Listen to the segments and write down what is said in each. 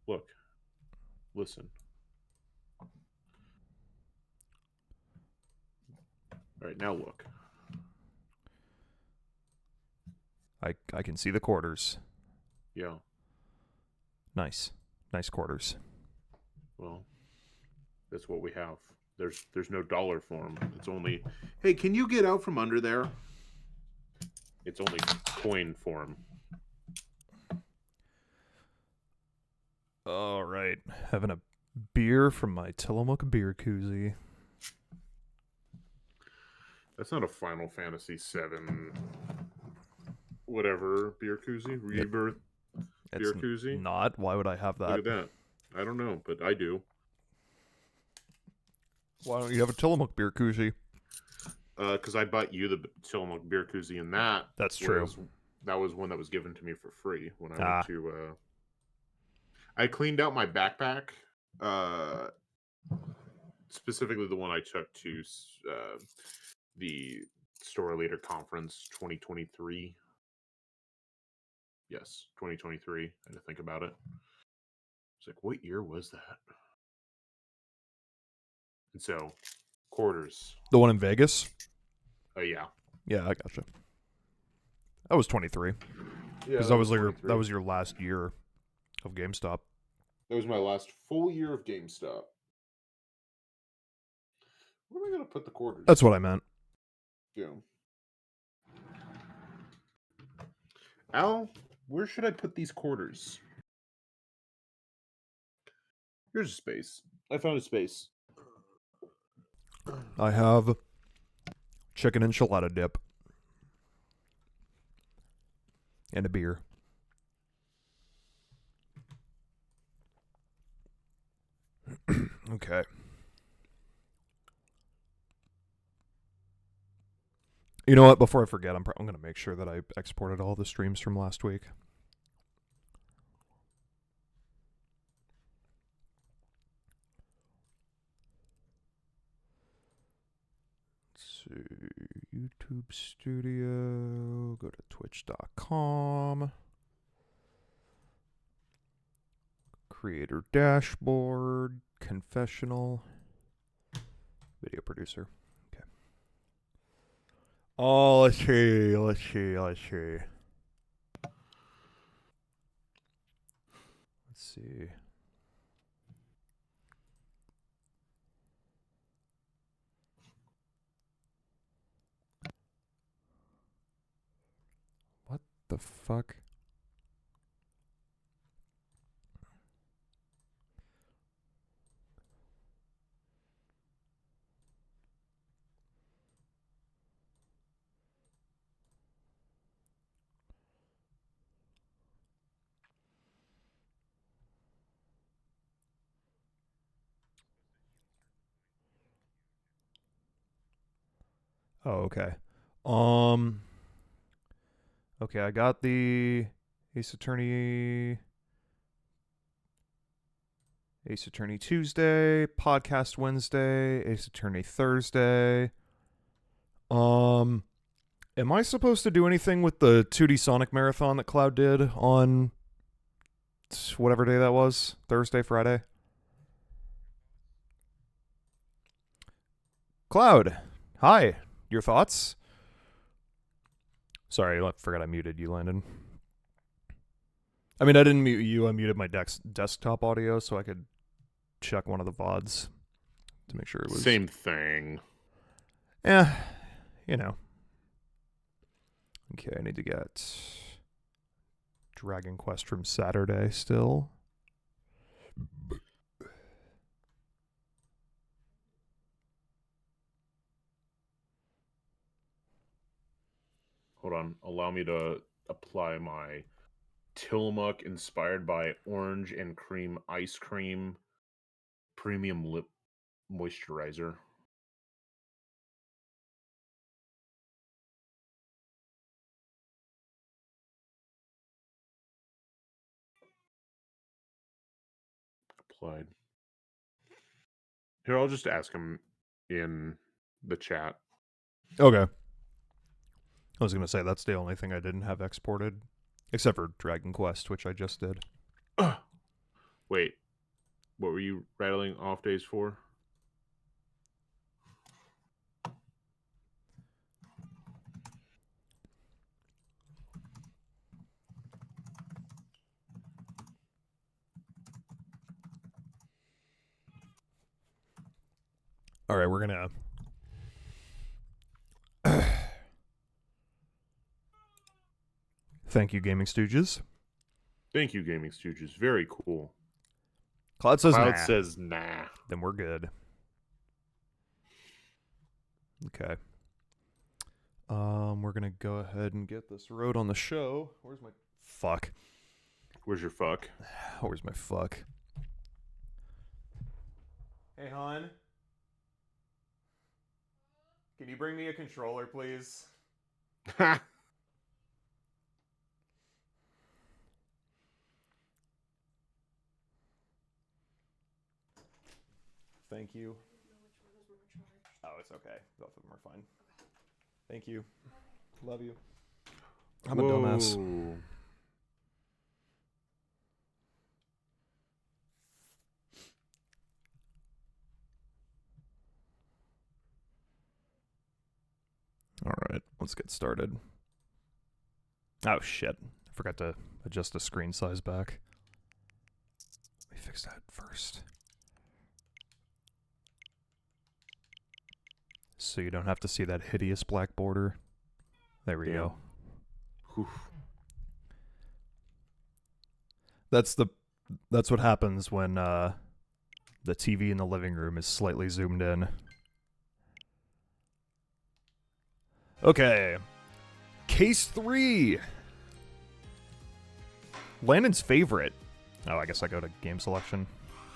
Look. Listen. All right, now look. I can see the quarters. Yeah. Nice quarters. Well, that's what we have. There's no dollar form. It's only, hey, can you get out from under there? It's only coin form. All right, having a beer from my Tillamook beer koozie. That's not a Final Fantasy VII whatever beer koozie, Rebirth It's beer koozie. not. Why would I have that? Look at that. I don't know, but I do. Why don't you have a Tillamook beer koozie? Because I bought you the Tillamook beer koozie, and that That's true. That was one that was given to me for free when I Ah. went to. I cleaned out my backpack, specifically the one I took to the Store Leader Conference 2023. Yes, 2023. I had to think about it. It's like, what year was that? And so, quarters. The one in Vegas? Oh, yeah. Yeah, I gotcha. That was 23. Yeah, Because that was your last year of GameStop. That was my last full year of GameStop. Where am I going to put the quarters? That's what I meant. Yeah. Al, where should I put these quarters? Here's a space. I found a space. I have chicken enchilada dip. And a beer. Okay. You know what? Before I forget, I'm going to make sure that I exported all the streams from last week. Let's see. YouTube Studio. Go to twitch.com. Creator dashboard. Confessional. Video producer. Okay. Oh, let's see. Let's see. What the fuck? Oh, okay. Okay, I got the Ace Attorney Tuesday, Podcast Wednesday, Ace Attorney Thursday. Am I supposed to do anything with the 2D Sonic Marathon that Cloud did on whatever day that was? Thursday, Friday? Cloud, hi. Your thoughts? Sorry, I forgot I muted you, Landon. I mean, I didn't mute you. I muted my desktop audio so I could check one of the VODs to make sure it was... Same thing. Yeah, you know. Okay, I need to get Dragon Quest from Saturday still. Hold on. Allow me to apply my Tillamook inspired by orange and cream ice cream premium lip moisturizer. Applied. Here, I'll just ask him in the chat. Okay. I was going to say, that's the only thing I didn't have exported. Except for Dragon Quest, which I just did. Wait, Wait, what were you rattling off days for? All right, we're gonna. Thank you, Gaming Stooges. Thank you, Gaming Stooges. Very cool. Cloud says Cloud nah. says nah. Then we're good. Okay. We're gonna go ahead and get this road on the show. Where's my fuck? Where's your fuck? Where's my fuck? Hey, hon. Can you bring me a controller, please? Ha! Thank you. Oh, it's okay. Both of them are fine. Thank you. Love you. I'm a dumbass. Whoa. All right, let's get started. Oh, shit. I forgot to adjust the screen size back. Let me fix that first. So you don't have to see that hideous black border. There we go. Oof. That's what happens when the TV in the living room is slightly zoomed in. Okay. Case 3. Landon's favorite. Oh, I guess I go to game selection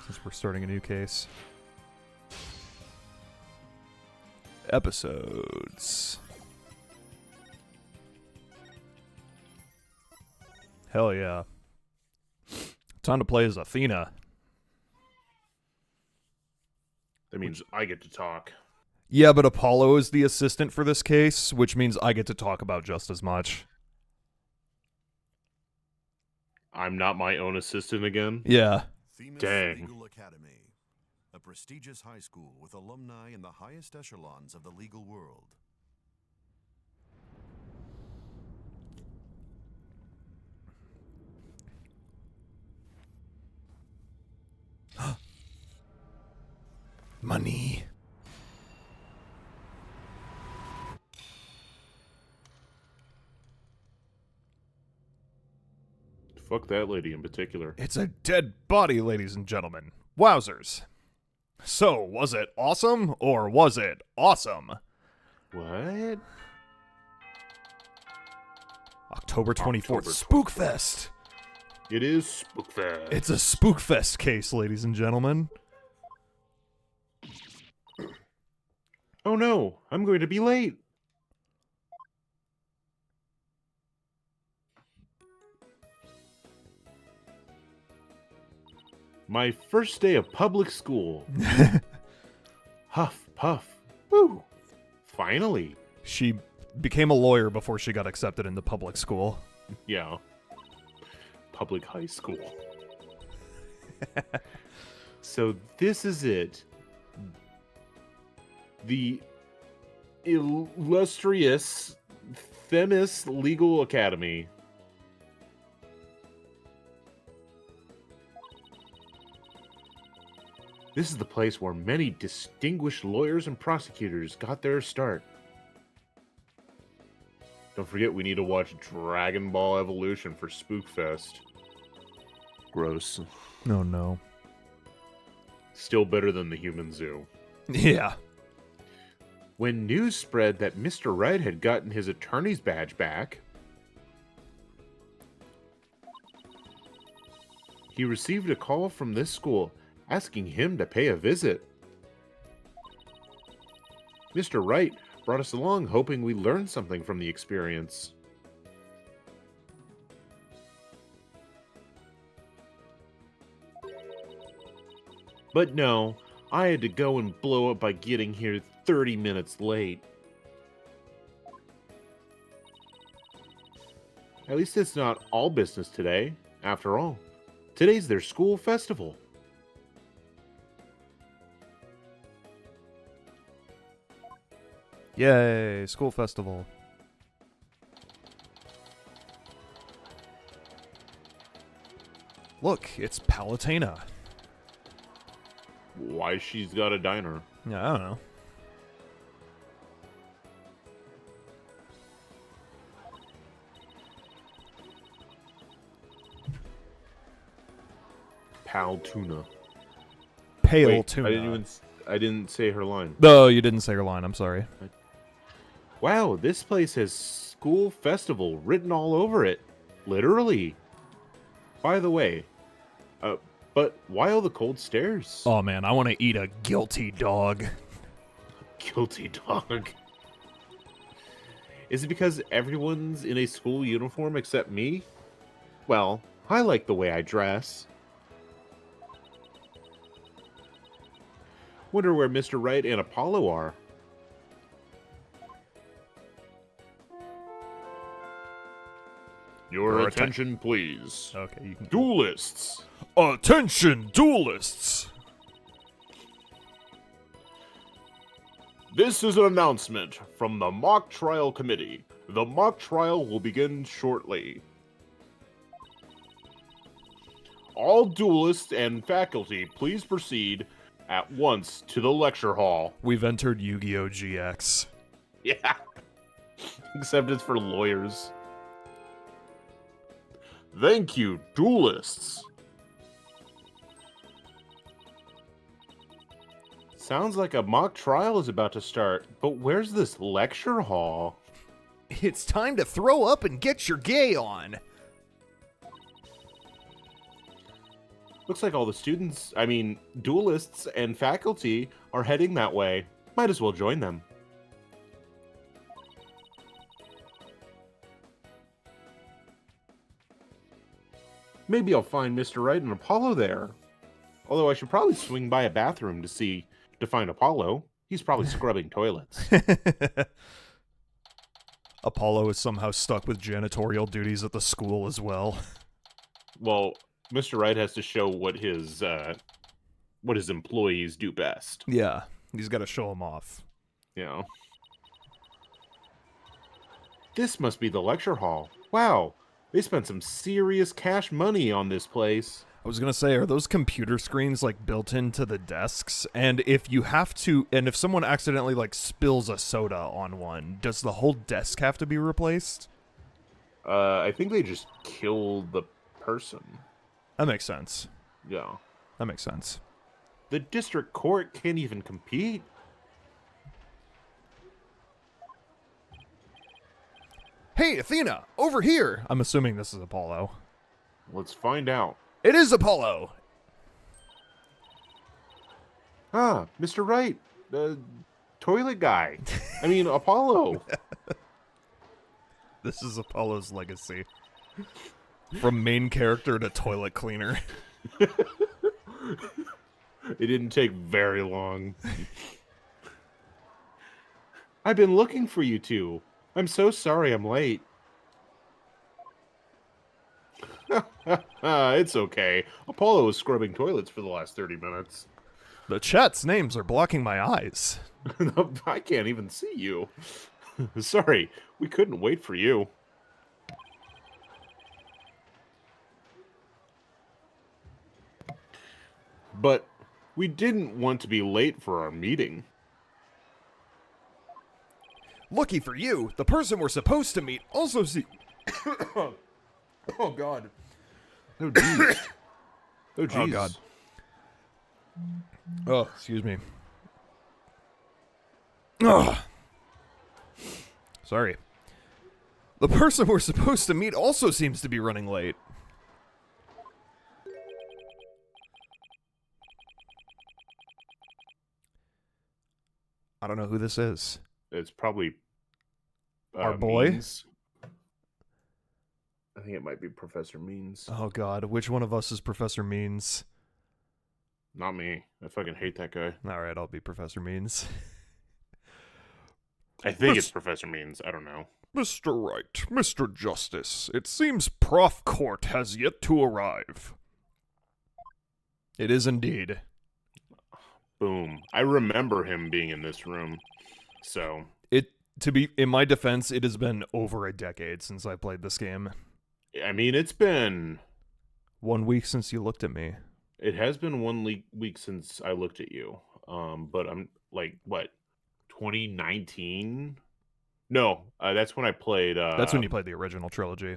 since we're starting a new case. Episodes. Hell yeah. Time to play as Athena. That means I get to talk. Yeah, but Apollo is the assistant for this case, which means I get to talk about just as much. I'm not my own assistant again? Yeah. Themis Dang. Legal Academy, a prestigious high school with alumni in the highest echelons of the legal world. Money. Fuck that lady in particular. It's a dead body, ladies and gentlemen. Wowzers. So, was it awesome or was it awesome? What? October 24th, October Spookfest. It is Spookfest. It's a Spookfest case, ladies and gentlemen. Oh no, I'm going to be late. My first day of public school. Huff, puff. Woo. Finally. She became a lawyer before she got accepted into public school. Yeah. Public high school. So this is it. The illustrious Themis Legal Academy. This is the place where many distinguished lawyers and prosecutors got their start. Don't forget, we need to watch Dragon Ball Evolution for Spookfest. Gross. Oh, no. Still better than the human zoo. Yeah. When news spread that Mr. Wright had gotten his attorney's badge back, he received a call from this school asking him to pay a visit. Mr. Wright brought us along hoping we learned something from the experience. But no, I had to go and blow up by getting here 30 minutes late. At least it's not all business today. After all, Today's their school festival. Yay, school festival. Look, it's Palutena. Why she's got a diner? Yeah, I don't know. Pal tuna. Pale Wait, tuna. I didn't say her line. No, you didn't say your line. I'm sorry. Wow, this place has school festival written all over it. Literally. By the way, but why all the cold stares? Oh man, I want to eat a guilty dog. Guilty dog. Is it because everyone's in a school uniform except me? Well, I like the way I dress. Wonder where Mr. Wright and Apollo are. Your attention, please. Okay, you can. Duelists. Attention, duelists! This is an announcement from the mock trial committee. The mock trial will begin shortly. All duelists and faculty, please proceed at once to the lecture hall. We've entered Yu-Gi-Oh! GX. Yeah. Except it's for lawyers. Thank you, duelists. Sounds like a mock trial is about to start, but where's this lecture hall? It's time to throw up and get your gay on. Looks like all the students, duelists and faculty are heading that way. Might as well join them. Maybe I'll find Mr. Wright and Apollo there. Although I should probably swing by a bathroom to find Apollo. He's probably scrubbing toilets. Apollo is somehow stuck with janitorial duties at the school as well. Well, Mr. Wright has to show what his employees do best. Yeah, he's got to show him off. Yeah. This must be the lecture hall. Wow, they spent some serious cash money on this place. I was gonna say, are those computer screens like built into the desks? And if someone accidentally like spills a soda on one, does the whole desk have to be replaced? I think they just kill the person. That makes sense. Yeah. That makes sense. The district court can't even compete. Hey, Athena, over here! I'm assuming this is Apollo. Let's find out. It is Apollo! Ah, Mr. Wright, the toilet guy. Apollo. This is Apollo's legacy. From main character to toilet cleaner. It didn't take very long. I've been looking for you two. I'm so sorry I'm late. It's okay. Apollo was scrubbing toilets for the last 30 minutes. The chat's names are blocking my eyes. I can't even see you. Sorry, we couldn't wait for you. But we didn't want to be late for our meeting. Lucky for you, the person we're supposed to meet also Oh, God. Oh, jeez. Oh, jeez. Oh, God. Oh, excuse me. Ugh. Sorry. The person we're supposed to meet also seems to be running late. I don't know who this is. It's probably Our boy? Means. I think it might be Professor Means. Oh God, which one of us is Professor Means? Not me. I fucking hate that guy. Alright, I'll be Professor Means. I think it's Professor Means. I don't know. Mr. Wright, Mr. Justice, it seems Prof Court has yet to arrive. It is indeed. Boom. I remember him being in this room. So To be in my defense, it has been over a decade since I played this game. I mean, it's been 1 week since you looked at me. It has been 1 week since I looked at you. But I'm like, what, 2019? No, that's when I played. That's when you played the original trilogy.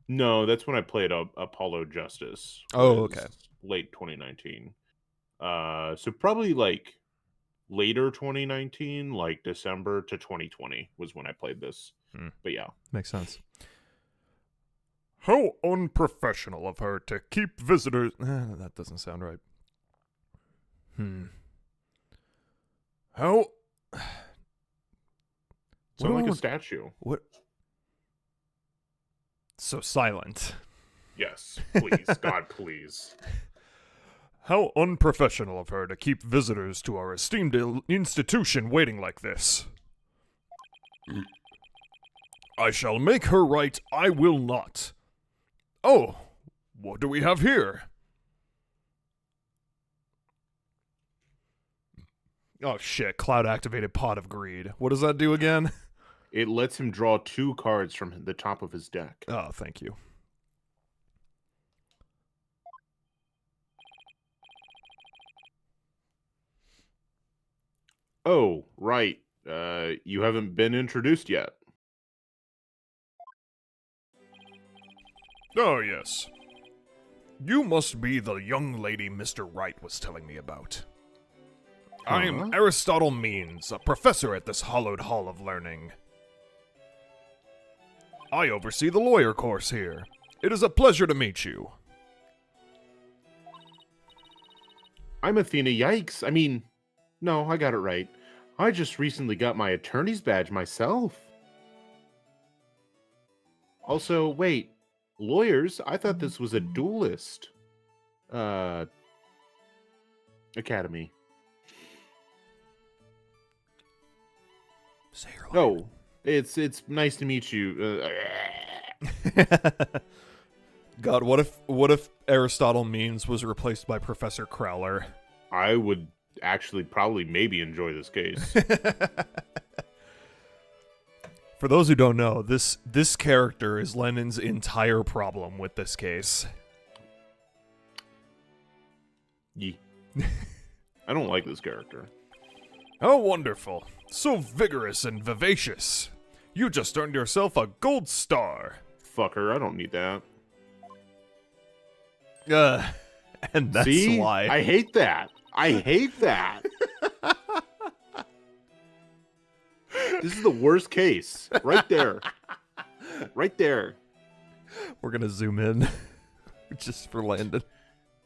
No, that's when I played Apollo Justice. Oh, was okay. Late 2019. So probably like later 2019, like December to 2020 was when I played this. But yeah, Makes sense. How unprofessional of her to keep visitors... that doesn't sound right. How... sound like a statue. What? So silent. Yes, please, God, please. How unprofessional of her to keep visitors to our esteemed institution waiting like this. I shall make her right, I will not. Oh, what do we have here? Oh shit, cloud-activated Pot of Greed. What does that do again? It lets him draw 2 cards from the top of his deck. Oh, thank you. Oh, right. You haven't been introduced yet. Oh, yes. You must be the young lady Mr. Wright was telling me about. I'm Aristotle Means, a professor at this hallowed hall of learning. I oversee the lawyer course here. It is a pleasure to meet you. I'm Athena Yikes. I mean, no, I got it right. I just recently got my attorney's badge myself. Also, wait, lawyers? I thought this was a duelist academy. Say your line. Oh, it's nice to meet you. God, what if Aristotle Means was replaced by Professor Crowler? I would actually probably maybe enjoy this case. For those who don't know, this character is Landon's entire problem with this case. Yee. I don't like this character. How wonderful. So vigorous and vivacious. You just earned yourself a gold star. Fucker, I don't need that. And that's See? why. I hate that. I hate that. This is the worst case. Right there. Right there. We're gonna zoom in. Just for Landon.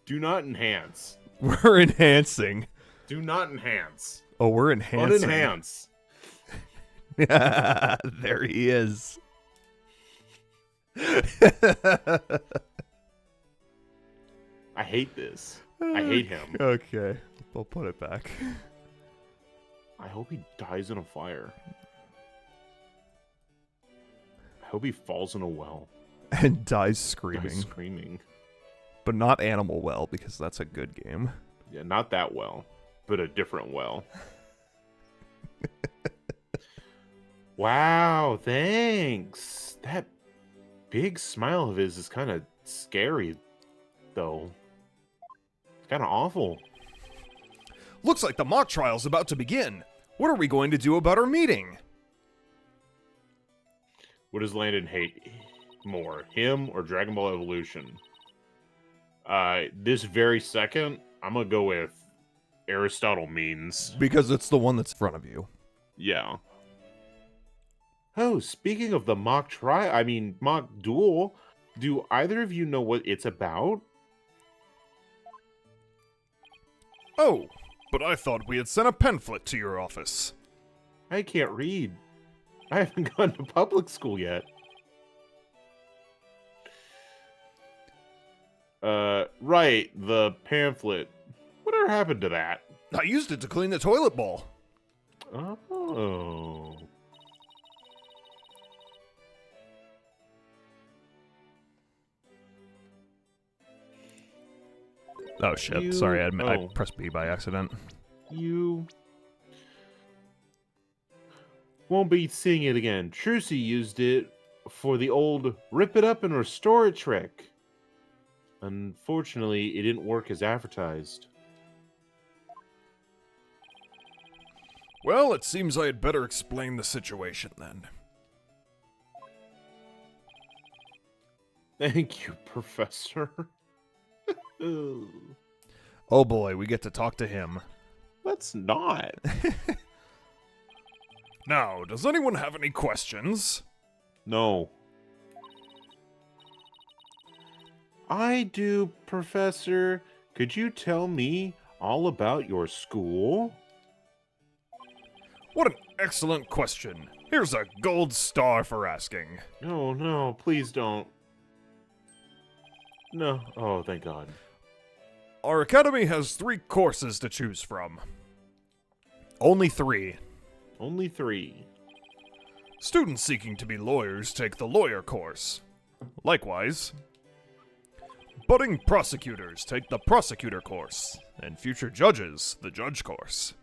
Do not enhance. We're enhancing. Do not enhance. Oh, we're enhancing. Unenhance. There he is. I hate this. I hate him. Okay, I'll put it back. I hope he dies in a fire. I hope he falls in a well. And dies screaming. Dies screaming. But not Animal Well, because that's a good game. Yeah, not that well, but a different well. Wow, thanks. That big smile of his is kind of scary, though. It's kind of awful. Looks like the mock trial's about to begin. What are we going to do about our meeting? What does Landon hate more, him or Dragon Ball Evolution? This very second, I'm gonna go with Aristotle Means. Because it's the one that's in front of you. Yeah. Oh, speaking of the mock duel, do either of you know what it's about? Oh, but I thought we had sent a pamphlet to your office. I can't read. I haven't gone to public school yet. Right, the pamphlet. Whatever happened to that? I used it to clean the toilet bowl. Oh. Oh shit! You- Sorry, I oh. pressed B by accident. You won't be seeing it again. Trucy used it for the old rip it up and restore it trick. Unfortunately, it didn't work as advertised. Well, it seems I had better explain the situation then. Thank you, Professor. Oh boy, we get to talk to him. Let's not. Now, does anyone have any questions? No. I do, Professor. Could you tell me all about your school? What an excellent question. Here's a gold star for asking. No, no, please don't. No. Oh, thank God. Our academy has 3 courses to choose from. Only 3. Only 3. Students seeking to be lawyers take the lawyer course. Likewise, budding prosecutors take the prosecutor course, and future judges the judge course.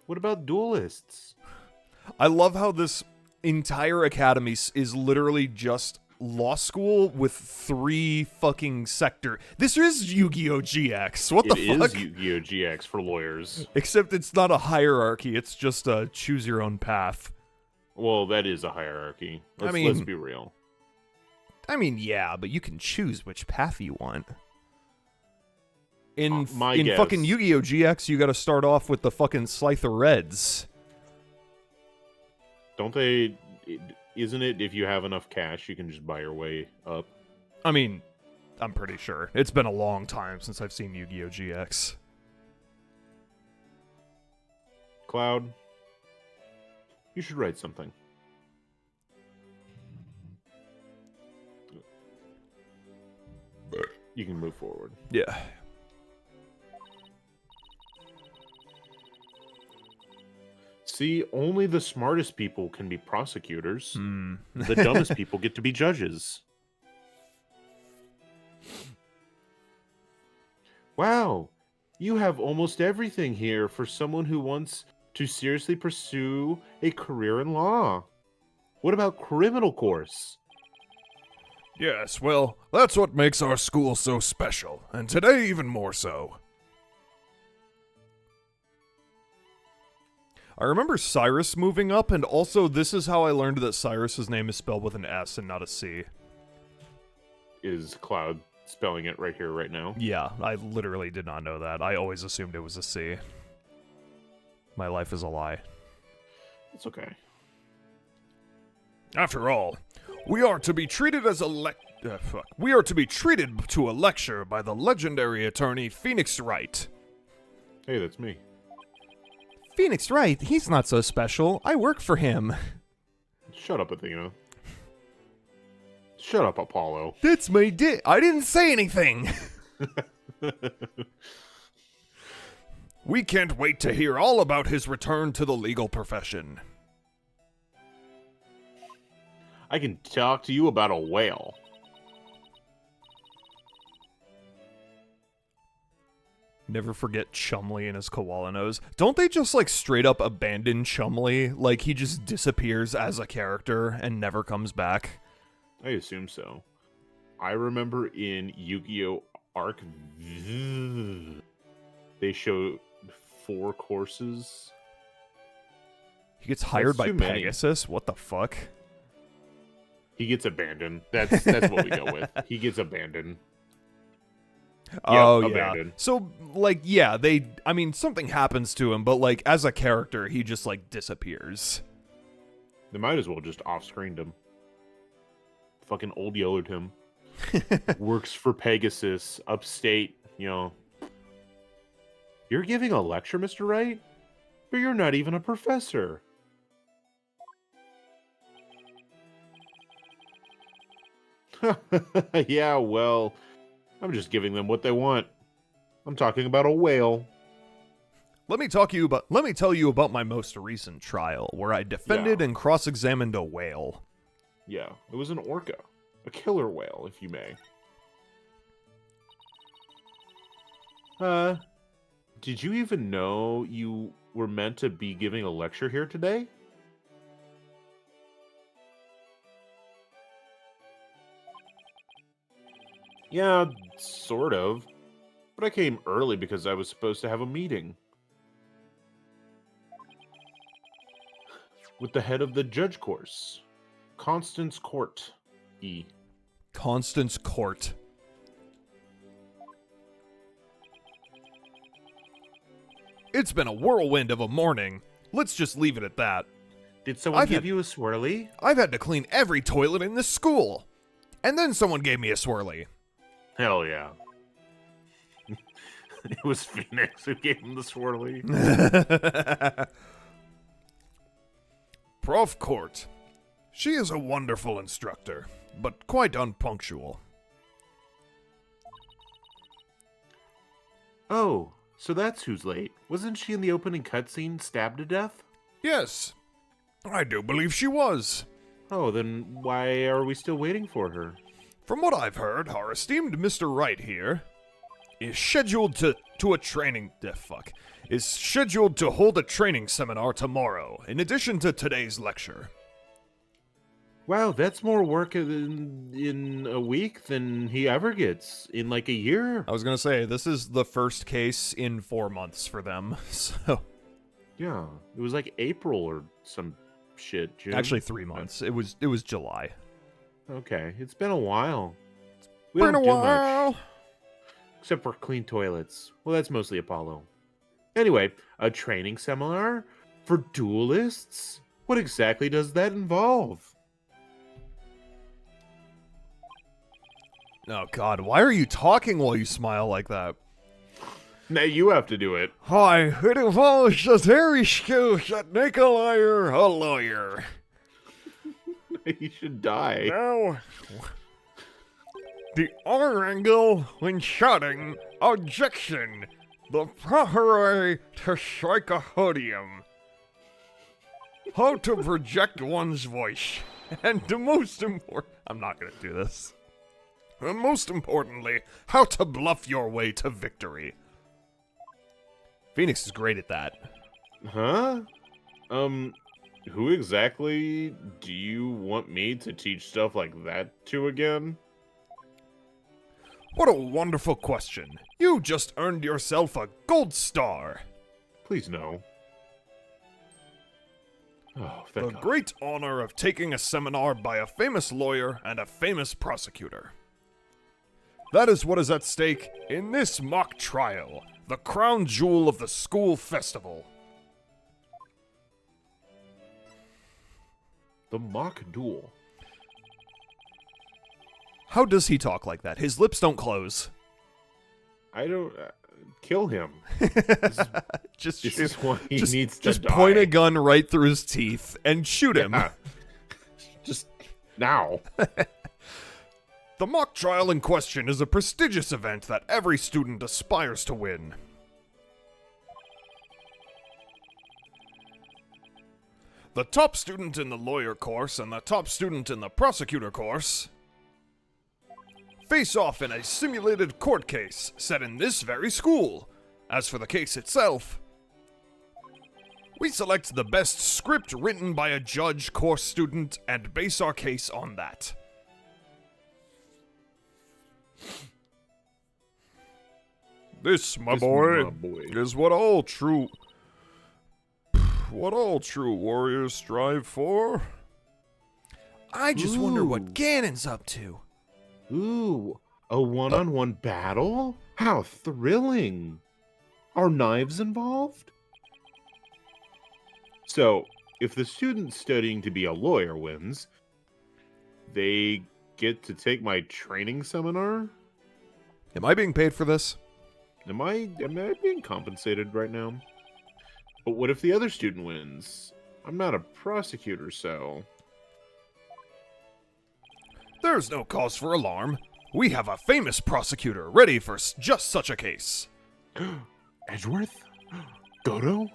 What about duelists? I love how this entire academy is literally just law school with 3 fucking sector. This is Yu-Gi-Oh! GX. What the fuck? It is Yu-Gi-Oh! GX for lawyers. Except it's not a hierarchy, it's just a choose your own path. Well, that is a hierarchy. Let's be real. I mean, yeah, but you can choose which path you want. In guess. fucking Yu-Gi-Oh! GX, you gotta start off with the fucking Slicer Reds. Don't they... Isn't it if you have enough cash, you can just buy your way up? I mean, I'm pretty sure. It's been a long time since I've seen Yu-Gi-Oh! GX. Cloud, you should write something. You can move forward. Yeah. See, only the smartest people can be prosecutors. Hmm. The dumbest people get to be judges. Wow, you have almost everything here for someone who wants to seriously pursue a career in law. What about criminal course? Yes, well, that's what makes our school so special, and today even more so. I remember Cyrus moving up, and also this is how I learned that Cyrus's name is spelled with an S and not a C. Is Cloud spelling it right here, right now? Yeah, I literally did not know that. I always assumed it was a C. My life is a lie. It's okay. After all, we are to be treated as we are to be treated to a lecture by the legendary attorney Phoenix Wright. Hey, that's me. Phoenix Wright? He's not so special. I work for him. Shut up, Athena. Shut up, Apollo. That's my I didn't say anything. We can't wait to hear all about his return to the legal profession. I can talk to you about a whale. Never forget Chumley and his koala nose. Don't they just, like, straight up abandon Chumley? Like, he just disappears as a character and never comes back? I assume so. I remember in Yu-Gi-Oh! Arc V, they showed 4 courses. He gets hired by too many. Pegasus? What the fuck? He gets abandoned. That's what we go with. He gets abandoned. Oh, Yep, yeah. abandoned. So, like, yeah, I mean, something happens to him, but, like, as a character, he just, like, disappears. They might as well just off-screened him. Fucking old yellowed him. Works for Pegasus, upstate, you know. You're giving a lecture, Mr. Wright? But you're not even a professor. Yeah, well, I'm just giving them what they want. I'm talking about a whale. Let me tell you about my most recent trial, where I defended and cross-examined a whale. Yeah, it was an orca. A killer whale, if you may. Did you even know you were meant to be giving a lecture here today? Yeah, sort of. But I came early because I was supposed to have a meeting with the head of the judge course, Constance Court. Constance Court. It's been a whirlwind of a morning. Let's just leave it at that. Did someone give you a swirly? I've had to clean every toilet in this school. And then someone gave me a swirly. Hell yeah. It was Phoenix who gave him the swirly. Prof. Court. She is a wonderful instructor, but quite unpunctual. Oh, so that's who's late. Wasn't she in the opening cutscene stabbed to death? Yes, I do believe she was. Oh, then why are we still waiting for her? From what I've heard, our esteemed Mr. Wright here is scheduled to hold a training seminar tomorrow, in addition to today's lecture. Wow, that's more work in a week than he ever gets in like a year. I was gonna say, this is the first case in 4 months for them, so... Yeah, it was like April or some shit, June. Actually, 3 months. It was July. Okay, it's been a while. We Been don't a do while. much. Except for clean toilets. Well, that's mostly Apollo. Anyway, a training seminar for duelists? What exactly does that involve? Oh god, why are you talking while you smile like that? Now you have to do it. Hi, it involves the very skills that make a liar a lawyer. You should die. Now, the R angle when shouting, objection, the proper way to strike a podium. How to project one's voice, and the most important... I'm not gonna do this. And most importantly, how to bluff your way to victory. Phoenix is great at that. Huh? Who exactly do you want me to teach stuff like that to again? What a wonderful question. You just earned yourself a gold star. Please no. Oh, The thank God. great honor of taking a seminar by a famous lawyer and a famous prosecutor. That is what is at stake in this mock trial, the crown jewel of the school festival. The mock duel. How does he talk like that? His lips don't close. I don't... kill him. Just This shoot- is why he just, needs to just die. point a gun right through his teeth and shoot him. Yeah. Just now. The mock trial in question is a prestigious event that every student aspires to win. The top student in the lawyer course and the top student in the prosecutor course face off in a simulated court case set in this very school. As for the case itself, we select the best script written by a judge course student and base our case on that. This, my boy, is what all true warriors strive for. I just wonder Ooh. what Ganon's up to. Ooh, a one-on-one battle? How thrilling. Are knives involved? So, if the student studying to be a lawyer wins, they get to take my training seminar? Am I being paid for this? Am I being compensated right now? But what if the other student wins? I'm not a prosecutor, so... There's no cause for alarm. We have a famous prosecutor ready for just such a case. Edgeworth? Godo?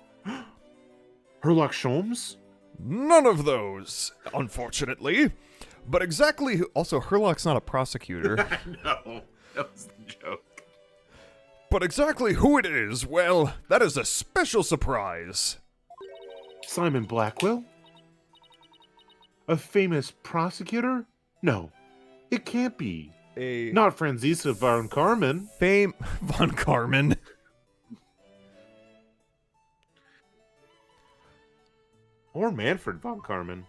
Herlock Sholmes? None of those, unfortunately. But exactly who... Also, Herlock's not a prosecutor. No, that was the joke. But exactly who it is, well, that is a special surprise. Simon Blackwell? A famous prosecutor? No, it can't be. Not Franziska von Carmen. Von Carmen. Or Manfred von Carmen.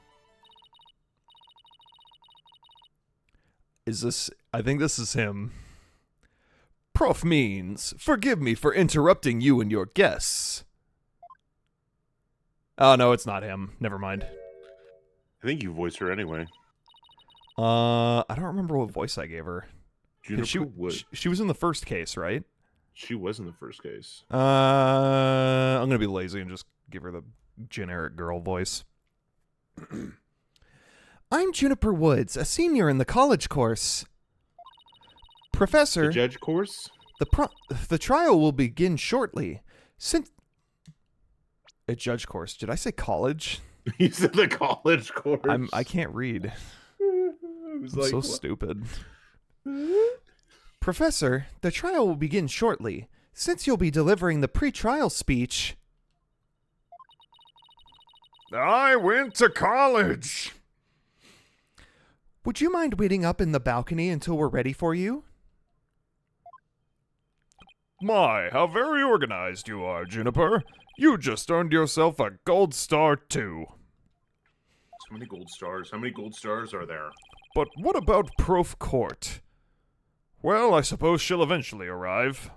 Is this... I think this is him. Prof means, forgive me for interrupting you and your guests. Oh, no, it's not him. Never mind. I think you voiced her anyway. I don't remember what voice I gave her. Juniper Wood. She was in the first case, right? She was in the first case. I'm gonna be lazy and just give her the generic girl voice. I'm Juniper Woods, a senior in the college course. Professor, The judge course? the trial will begin shortly. Since a judge course, did I say college? You said the college course. I can't read. I'm So stupid. Professor, the trial will begin shortly. Since you'll be delivering the pre-trial speech... I went to college. Would you mind waiting up in the balcony until we're ready for you? My, how very organized you are, Juniper. You just earned yourself a gold star, too. So many gold stars. How many gold stars are there? But what about Prof Court? Well, I suppose she'll eventually arrive.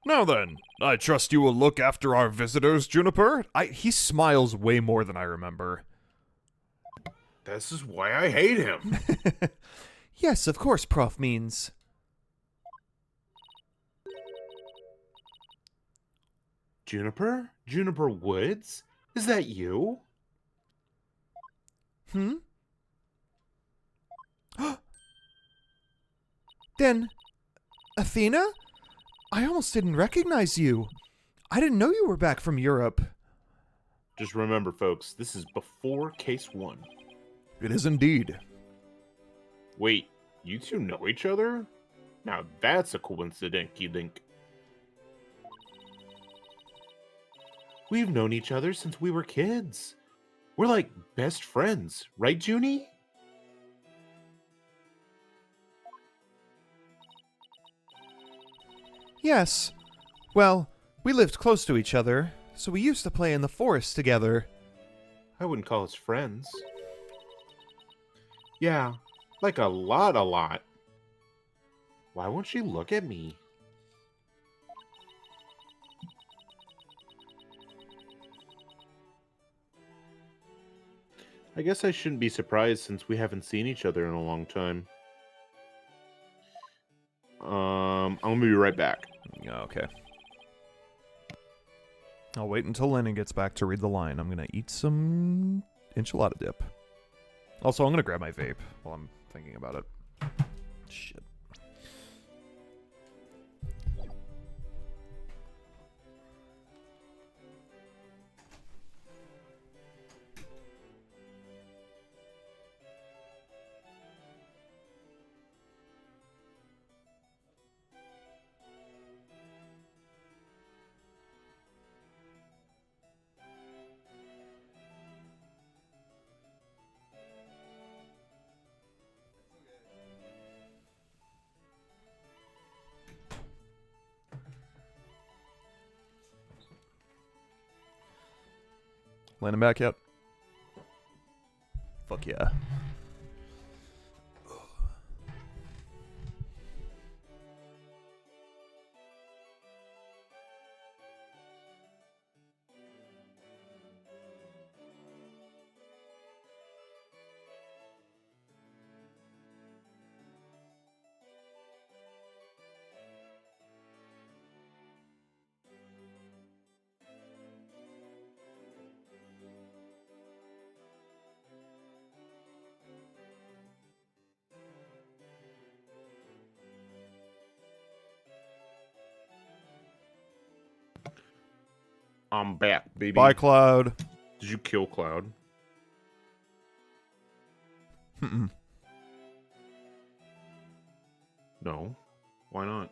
Now then, I trust you will look after our visitors, Juniper? He smiles way more than I remember. This is why I hate him. Yes, of course, Prof means. Juniper? Juniper Woods? Is that you? Then, Athena? I almost didn't recognize you. I didn't know you were back from Europe. Just remember, folks, this is before case 1. It is indeed. Wait, you two know each other? Now that's a coincidence-y dink. We've known each other since we were kids. We're like best friends, right, Junie? Yes. Well, we lived close to each other, so we used to play in the forest together. I wouldn't call us friends. Yeah, like a lot. Why won't she look at me? I guess I shouldn't be surprised since we haven't seen each other in a long time. I'm gonna be right back. Okay. I'll wait until Landon gets back to read the line. I'm gonna eat some enchilada dip. Also, I'm gonna grab my vape while I'm thinking about it. Shit. Landon back yet? Fuck yeah. I'm back, baby. Bye, Cloud. Did you kill Cloud? No. Why not?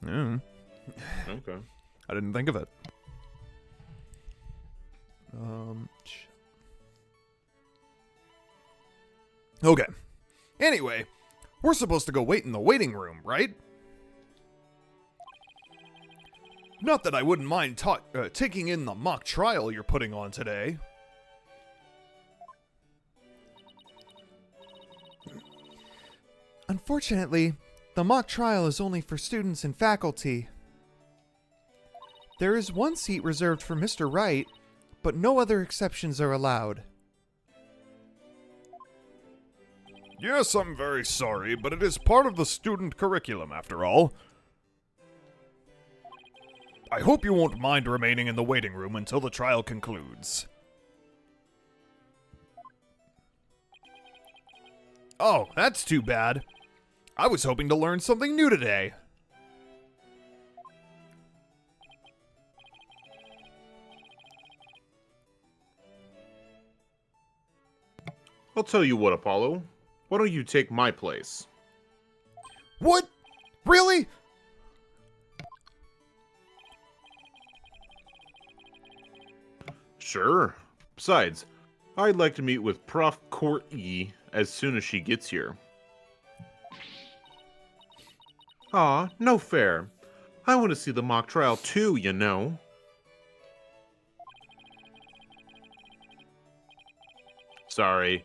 Yeah, Okay. I didn't think of it. Okay. Anyway, we're supposed to go wait in the waiting room, right? Not that I wouldn't mind taking in the mock trial you're putting on today. Unfortunately, the mock trial is only for students and faculty. There is one seat reserved for Mr. Wright, but no other exceptions are allowed. Yes, I'm very sorry, but it is part of the student curriculum after all. I hope you won't mind remaining in the waiting room until the trial concludes. Oh, that's too bad. I was hoping to learn something new today. I'll tell you what, Apollo. Why don't you take my place? What? Really? Sure. Besides, I'd like to meet with Prof. Court E as soon as she gets here. Aw, no fair. I want to see the mock trial too, you know. Sorry.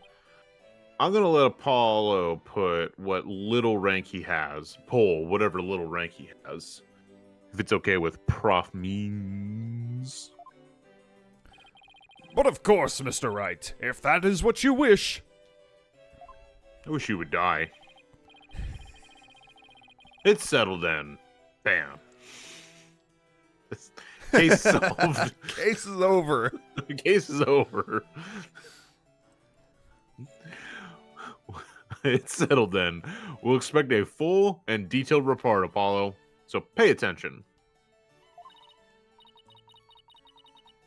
I'm gonna let Apollo put what little rank he has. Pull whatever little rank he has. If it's okay with Prof. Means. But of course, Mr. Wright, if that is what you wish. I wish you would die. It's settled then. Bam. Case solved. Case is over. Case is over. It's settled then. We'll expect a full and detailed report, Apollo. So pay attention.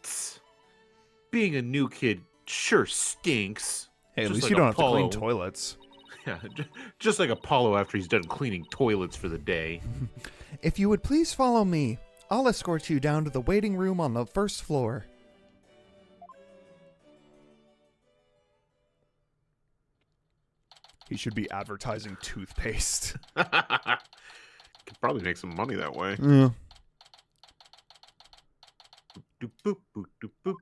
Tss. Being a new kid sure stinks. Hey, at Just least like you don't have to Apollo. clean toilets. Yeah, just like Apollo after he's done cleaning toilets for the day. If you would please follow me, I'll escort you down to the waiting room on the first floor. He should be advertising toothpaste. Could probably make some money that way. Yeah. Doop, boop, boop, doop, boop.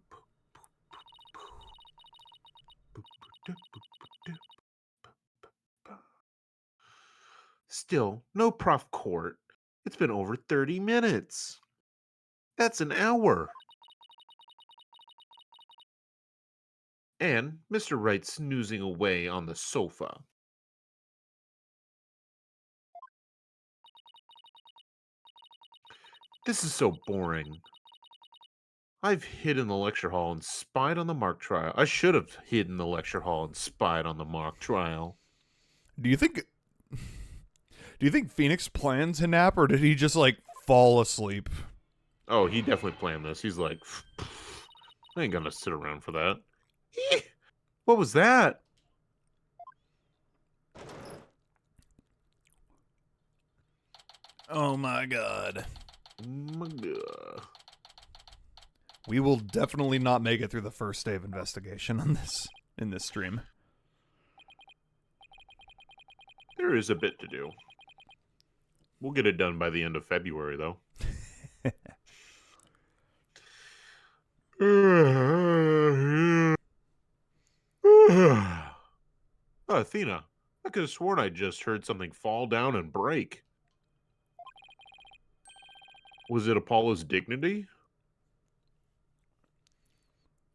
Still, no Prof. Court. It's been over 30 minutes. That's an hour. And Mr. Wright snoozing away on the sofa. This is so boring. I've hid in the lecture hall and spied on the mock trial. I should have hid in the lecture hall and spied on the mock trial. Do you think Phoenix planned to nap, or did he just like fall asleep? Oh, he definitely planned this. He's like, I ain't gonna sit around for that. What was that? Oh my god. My God. We will definitely not make it through the first day of investigation on this in this stream. There is a bit to do. We'll get it done by the end of February, though. Oh, Athena, I could have sworn I just heard something fall down and break. Was it Apollo's dignity?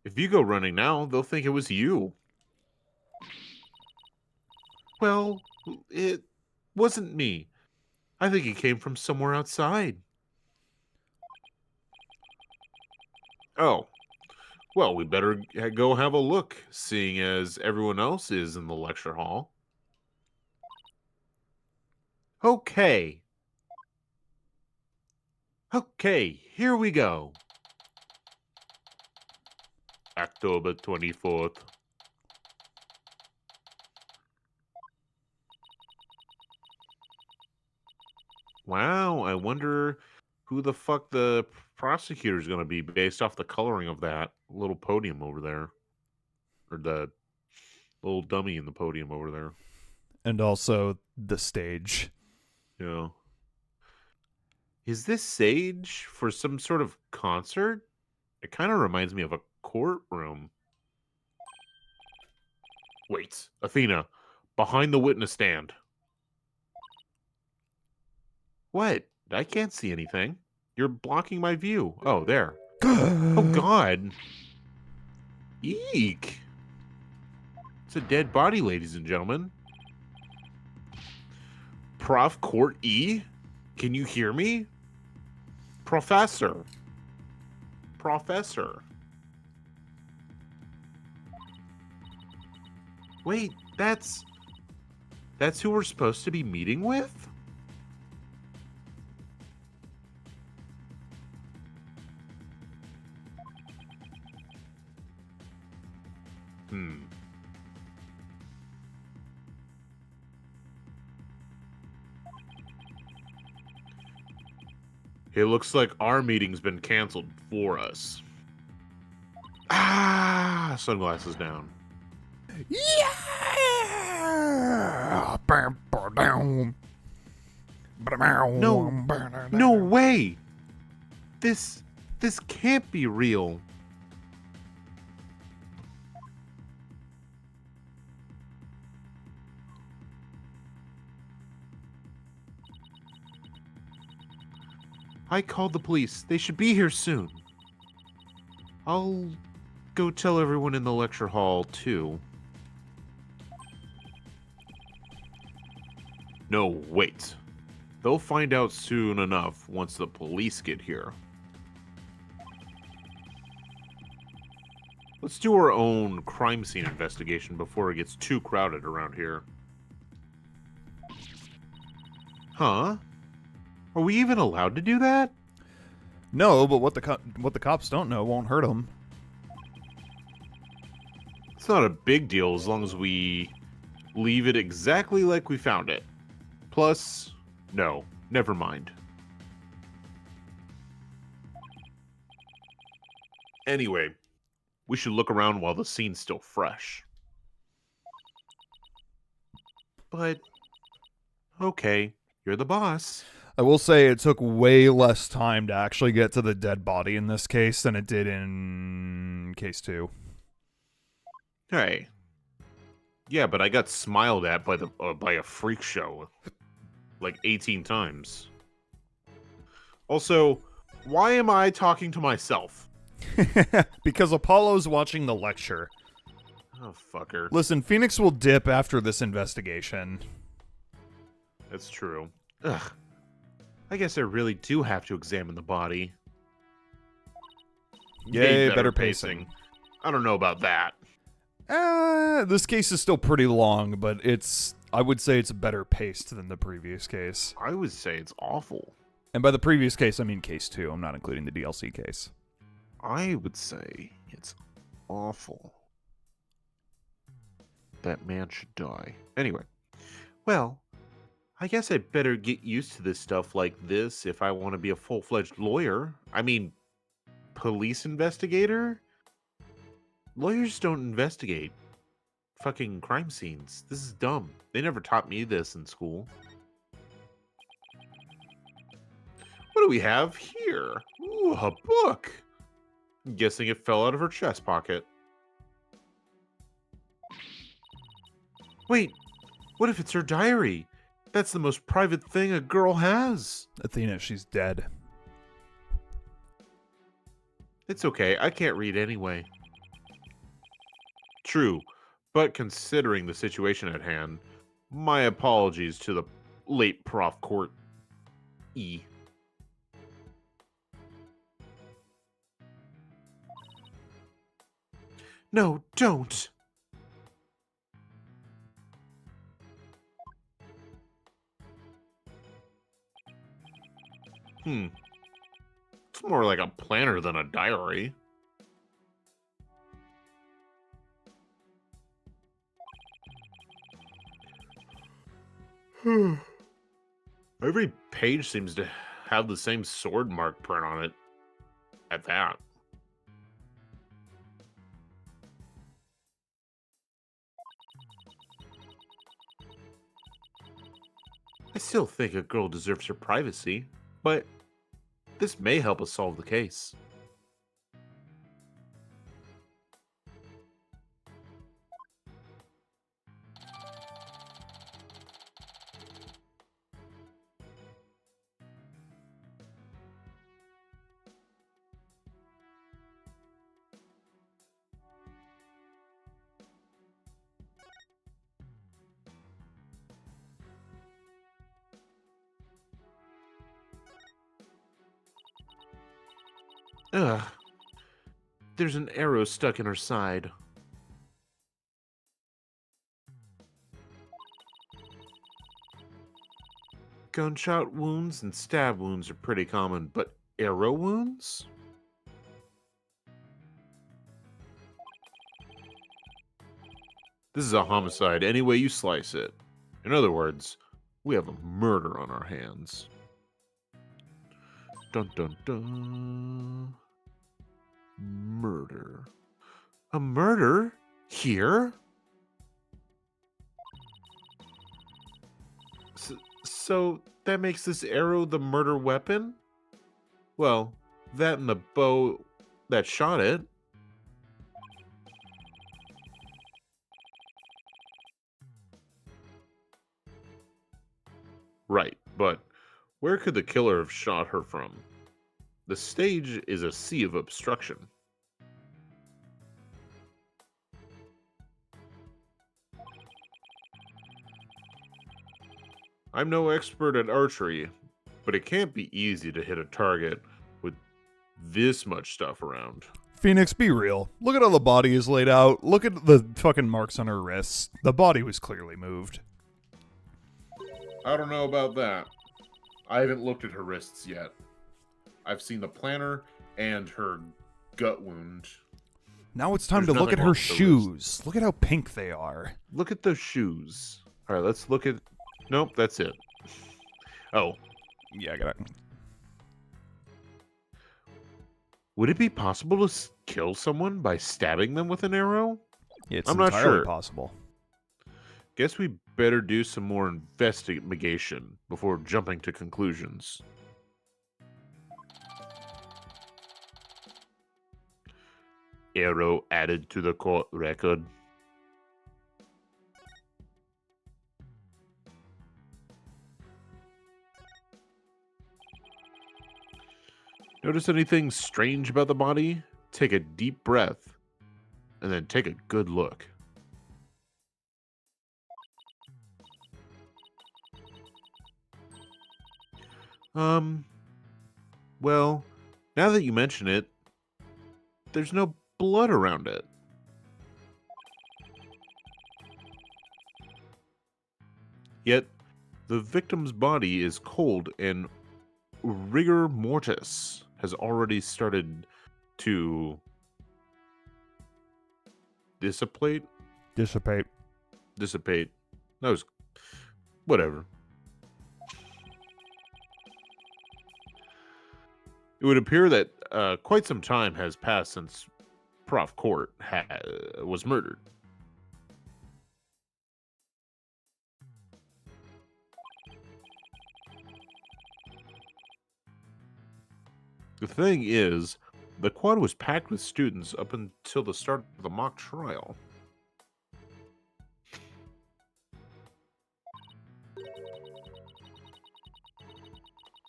If you go running now, they'll think it was you. Well, it wasn't me. I think it came from somewhere outside. Oh, well, we better go have a look, seeing as everyone else is in the lecture hall. Okay. Okay, here we go. October 24th. Wow, I wonder who the fuck the prosecutor's going to be based off the coloring of that little podium over there. Or the little dummy in the podium over there. And also the stage. Yeah. Is this sage for some sort of concert? It kind of reminds me of a courtroom. Wait, Athena, behind the witness stand. What? I can't see anything. You're blocking my view. Oh, there. Oh, God. Eek. It's a dead body, ladies and gentlemen. Prof. Court E? Can you hear me? Professor. Professor. Wait, that's who we're supposed to be meeting with? It looks like our meeting's been canceled for us. Ah, sunglasses down. Yeah! No, no way. This can't be real. I called the police. They should be here soon. I'll go tell everyone in the lecture hall, too. No, wait. They'll find out soon enough once the police get here. Let's do our own crime scene investigation before it gets too crowded around here. Huh? Are we even allowed to do that? No, but what the cops don't know won't hurt them. It's not a big deal as long as we leave it exactly like we found it. Plus, no, never mind. Anyway, we should look around while the scene's still fresh. But, okay, you're the boss. I will say it took way less time to actually get to the dead body in this case than it did in case 2. Hey. Yeah, but I got smiled at by a freak show like 18 times. Also, why am I talking to myself? Because Apollo's watching the lecture. Oh, fucker. Listen, Phoenix will dip after this investigation. That's true. Ugh. I guess I really do have to examine the body. Yay, better pacing. I don't know about that. This case is still pretty long, but I would say it's better paced than the previous case. I would say it's awful. And by the previous case, I mean case 2. I'm not including the DLC case. I would say it's awful. That man should die. Anyway. Well, I guess I'd better get used to this stuff like this if I want to be a full-fledged lawyer. I mean, police investigator? Lawyers don't investigate fucking crime scenes. This is dumb. They never taught me this in school. What do we have here? Ooh, a book. I'm guessing it fell out of her chest pocket. Wait, what if it's her diary? That's the most private thing a girl has. Athena, she's dead. It's okay, I can't read anyway. True, but considering the situation at hand, my apologies to the late Prof. Court E. No, don't! It's more like a planner than a diary. Every page seems to have the same sword mark print on it. At that. I still think a girl deserves her privacy, but this may help us solve the case. Ugh. There's an arrow stuck in her side. Gunshot wounds and stab wounds are pretty common, but arrow wounds? This is a homicide any way you slice it. In other words, we have a murder on our hands. Dun dun dun. Murder. A murder? Here? So that makes this arrow the murder weapon? Well, that and the bow that shot it. Right, but where could the killer have shot her from? The stage is a sea of obstruction. I'm no expert at archery, but it can't be easy to hit a target with this much stuff around. Phoenix, be real. Look at how the body is laid out. Look at the fucking marks on her wrists. The body was clearly moved. I don't know about that. I haven't looked at her wrists yet. I've seen the plantar and her gut wound. Now it's time There's to look at nothing her else to shoes. Look at how pink they are. Look at those shoes. All right, let's look at... Nope, that's it. Oh. Yeah, I got it. Would it be possible to kill someone by stabbing them with an arrow? It's I'm not entirely sure. possible. Guess we better do some more investigation before jumping to conclusions. Arrow added to the court record. Notice anything strange about the body? Take a deep breath and then take a good look. Well, now that you mention it, there's no blood around it. Yet, the victim's body is cold and rigor mortis has already started to dissipate. Dissipate. That was whatever. It would appear that quite some time has passed since Prof. Court was murdered. The thing is, the quad was packed with students up until the start of the mock trial.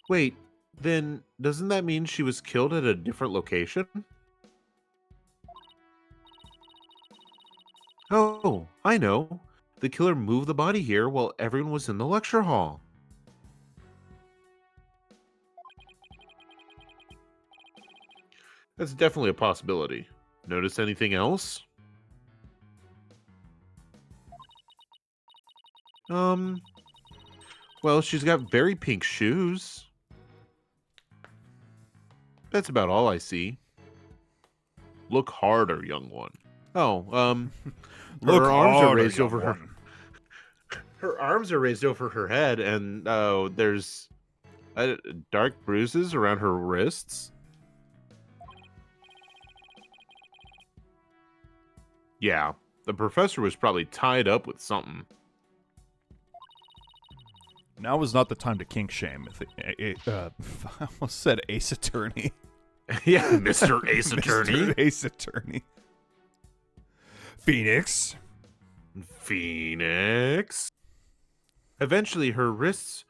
Wait, then doesn't that mean she was killed at a different location? Oh, I know. The killer moved the body here while everyone was in the lecture hall. That's definitely a possibility. Notice anything else? Well, she's got very pink shoes. That's about all I see. Look harder, young one. Oh, Look her arms are harder, raised young over her. one. Her arms are raised over her head, and there's dark bruises around her wrists. Yeah, the professor was probably tied up with something. Now is not the time to kink shame. I almost said Ace Attorney. Yeah, Mr. Ace Attorney. Mr. Ace Attorney. Phoenix. Phoenix. Eventually, her wrists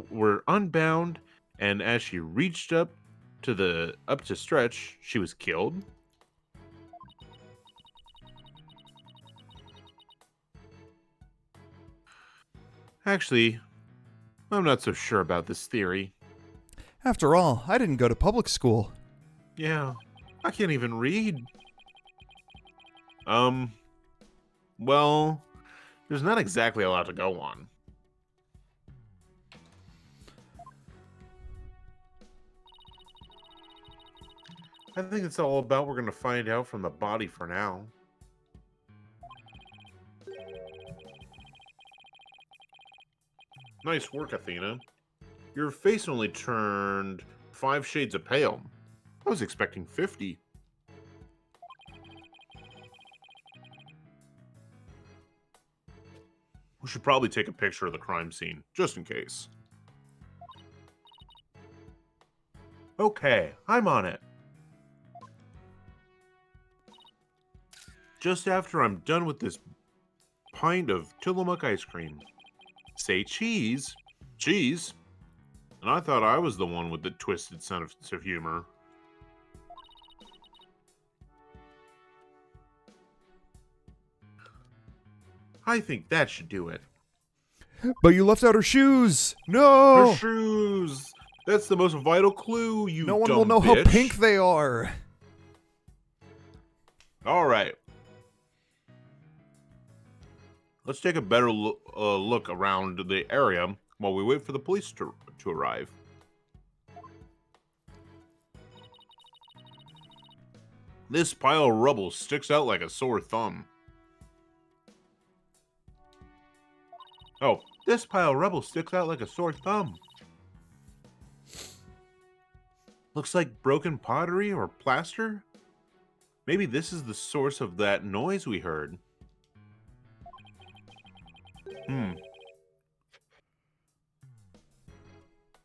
were unbound, and as she reached up to stretch, she was killed. Actually, I'm not so sure about this theory. After all, I didn't go to public school. Yeah, I can't even read. Well, there's not exactly a lot to go on. I think it's all about we're going to find out from the body for now. Nice work, Athena. Your face only turned 5 shades of pale. I was expecting 50. We should probably take a picture of the crime scene, just in case. Okay, I'm on it. Just after I'm done with this pint of Tillamook ice cream. Say cheese. Cheese? And I thought I was the one with the twisted sense of humor. I think that should do it. But you left out her shoes! No! Her shoes! That's the most vital clue, you No one dumb will know bitch. how pink they are! Alright. Let's take a better look around the area while we wait for the police to arrive. This pile of rubble sticks out like a sore thumb. Oh, this pile of rubble sticks out like a sore thumb. Looks like broken pottery or plaster? Maybe this is the source of that noise we heard.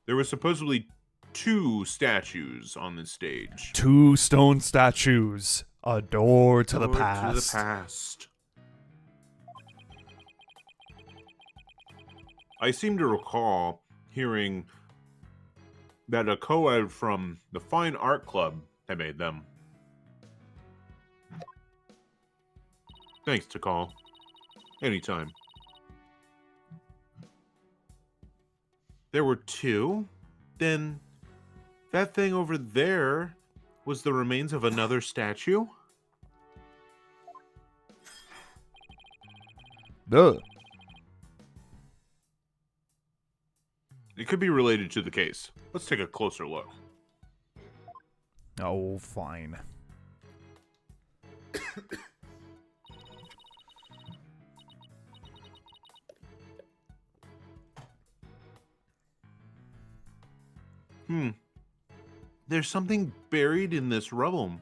There were supposedly 2 statues on this stage. 2 stone statues. A door to the Door past. To the past. I seem to recall hearing that a co-ed from the Fine Art Club had made them. Thanks, Takal. Anytime. There were 2? Then that thing over there was the remains of another statue? Duh. It could be related to the case. Let's take a closer look. Oh, fine. There's something buried in this rubble.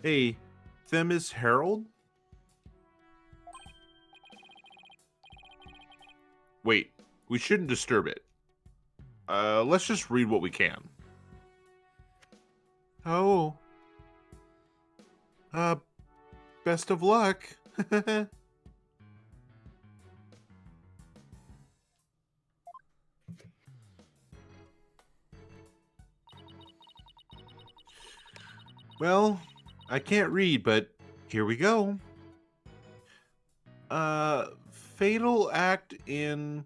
A Themis Herald? Wait, we shouldn't disturb it. Let's just read what we can. Oh. Best of luck. Well, I can't read, but here we go. Fatal act in...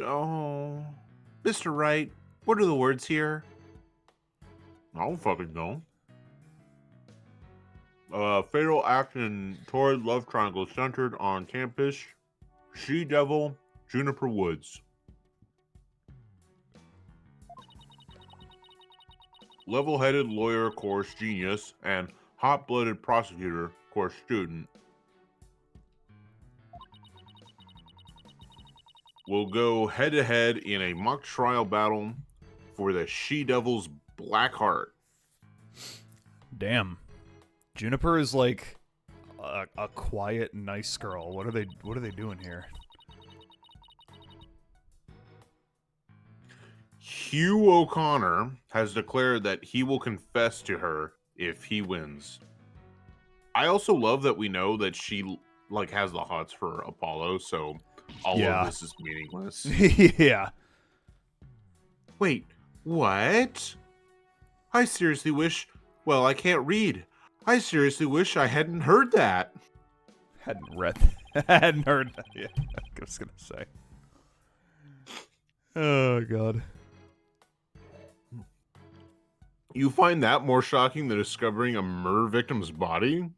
Oh... Mr. Wright, what are the words here? I don't fucking know. Fatal act in torrid love triangle centered on campus. She-Devil, Juniper Woods. Level-headed lawyer course genius and hot-blooded prosecutor course student. will go head-to-head in a mock trial battle for the She-Devil's Black Heart. Damn. Juniper is like a quiet, nice girl. What are they doing here? Hugh O'Connor has declared that he will confess to her if he wins. I also love that we know that she like has the hots for Apollo, so all Yeah. of this is meaningless. Yeah. Wait, what? I seriously wish... Well, I can't read. I seriously wish I hadn't heard that. Hadn't heard that. Yeah, I was gonna say. Oh god. You find that more shocking than discovering a murder victim's body?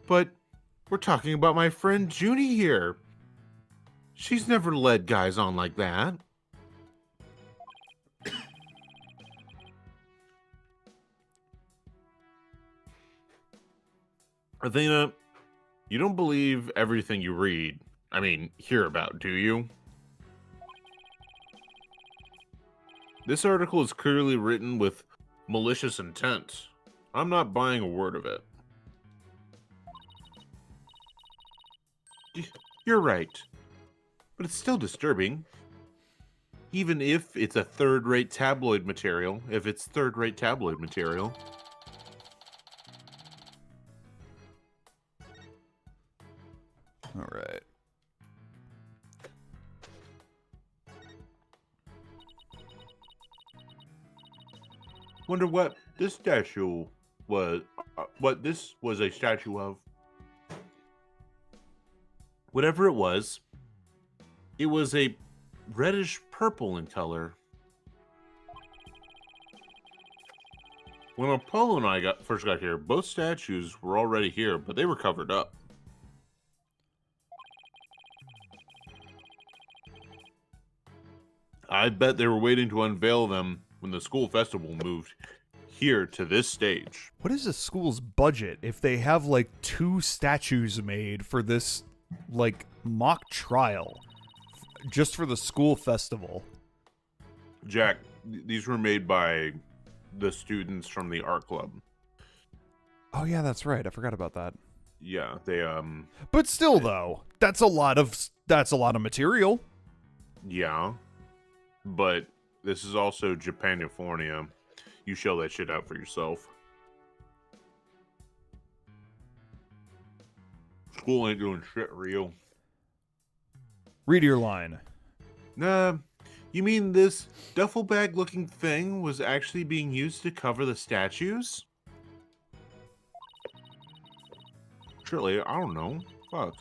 But we're talking about my friend Junie here. She's never led guys on like that. Athena, you don't believe everything you read. I mean, hear about, do you? This article is clearly written with malicious intent. I'm not buying a word of it. You're right. But it's still disturbing. Even if it's a third-rate tabloid material. All right. Wonder what this statue was. What this was a statue of. Whatever it was a reddish purple in color. When Apollo and I first got here, both statues were already here, but they were covered up. I bet they were waiting to unveil them when the school festival moved here to this stage. What is the school's budget if they have like 2 statues made for this like mock trial just for the school festival? Jack, these were made by the students from the art club. Oh yeah, that's right. I forgot about that. Yeah, they But still though, that's a lot of material. yeah. But this is also Japanifornia. You shell that shit out for yourself. School ain't doing shit real. Read your line. Nah, you mean this duffel bag looking thing was actually being used to cover the statues? Surely, I don't know. Fuck.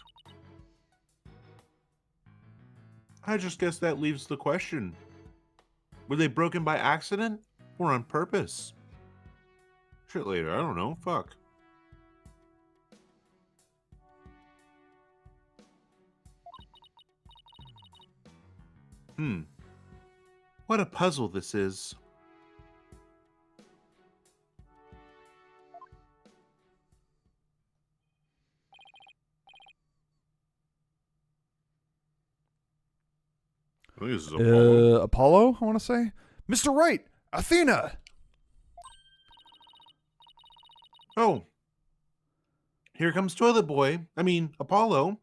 I just guess that leaves the question. Were they broken by accident or on purpose? Shit later, I don't know. Fuck. What a puzzle this is. I think this is Apollo. Apollo, I want to say. Mr. Wright, Athena. Oh. Here comes Toilet Boy. I mean, Apollo.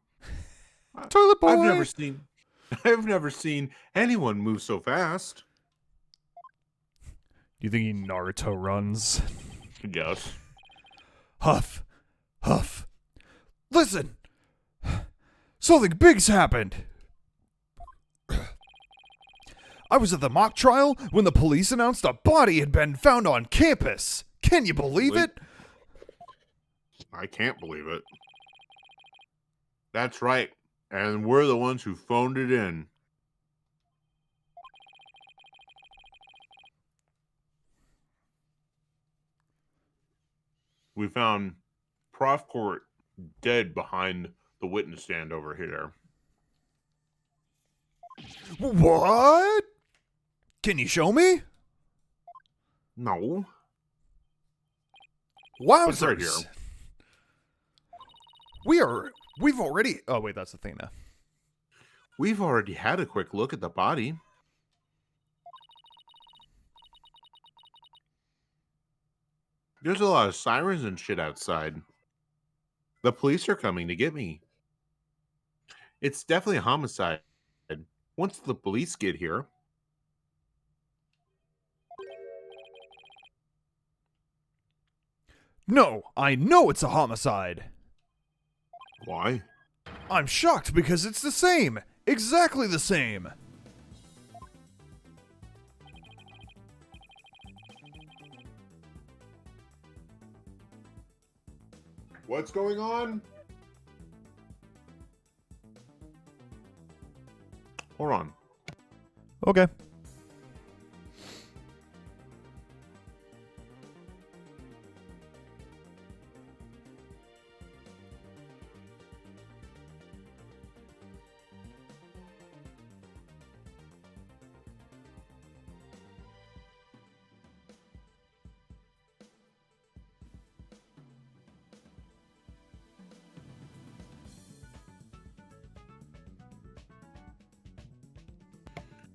Toilet Boy. I've never seen anyone move so fast. Do you think he Naruto runs? Yes. Huff. Huff. Listen. Something big's happened. I was at the mock trial when the police announced a body had been found on campus. Can you believe it? I can't believe it. That's right. And we're the ones who phoned it in. We found Prof Court dead behind the witness stand over here. What? Can you show me? No. Wowzers. It's right here. We've already... Oh, wait, that's Athena. We've already had a quick look at the body. There's a lot of sirens and shit outside. The police are coming to get me. It's definitely a homicide. Once the police get here, No, I know it's a homicide. why? I'm shocked because it's the same. Exactly the same. What's going on? Hold on. Okay.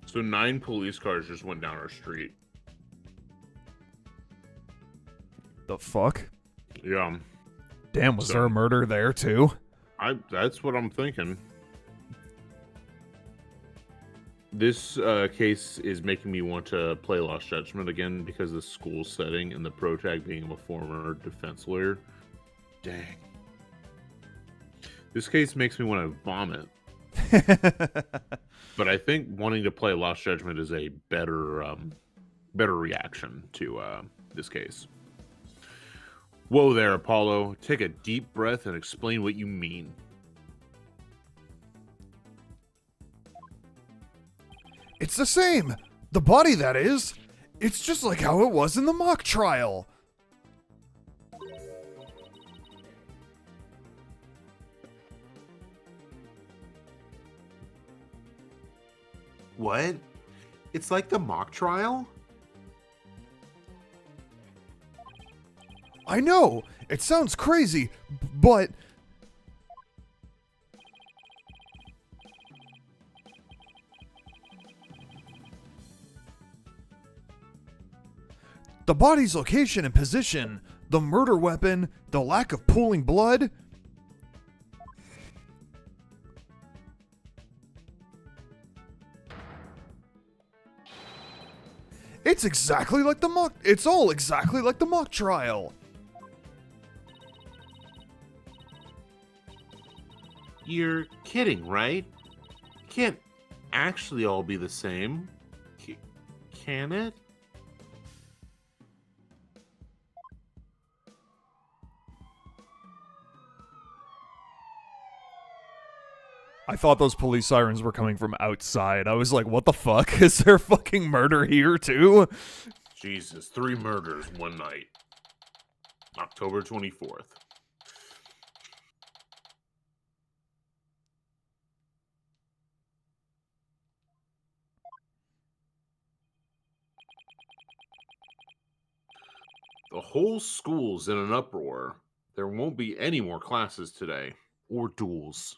So 9 police cars just went down our street. The fuck? Yeah. Damn, was there a murder there too? That's what I'm thinking. This case is making me want to play Lost Judgment again because of the school setting and the protag being a former defense lawyer. Dang. This case makes me want to vomit. But I think wanting to play Lost Judgment is a better reaction to this case. Whoa there, Apollo. Take a deep breath and explain what you mean. It's the same. The body, that is. It's just like how it was in the mock trial. What? It's like the mock trial? I know. It sounds crazy, but... The body's location and position, the murder weapon, the lack of pooling blood... It's exactly like the mock... It's all exactly like the mock trial. You're kidding, right? It can't actually all be the same. Can it? I thought those police sirens were coming from outside. I was like, what the fuck? Is there fucking murder here too? Jesus, 3 murders one night. October 24th. The whole school's in an uproar. There won't be any more classes today. Or duels.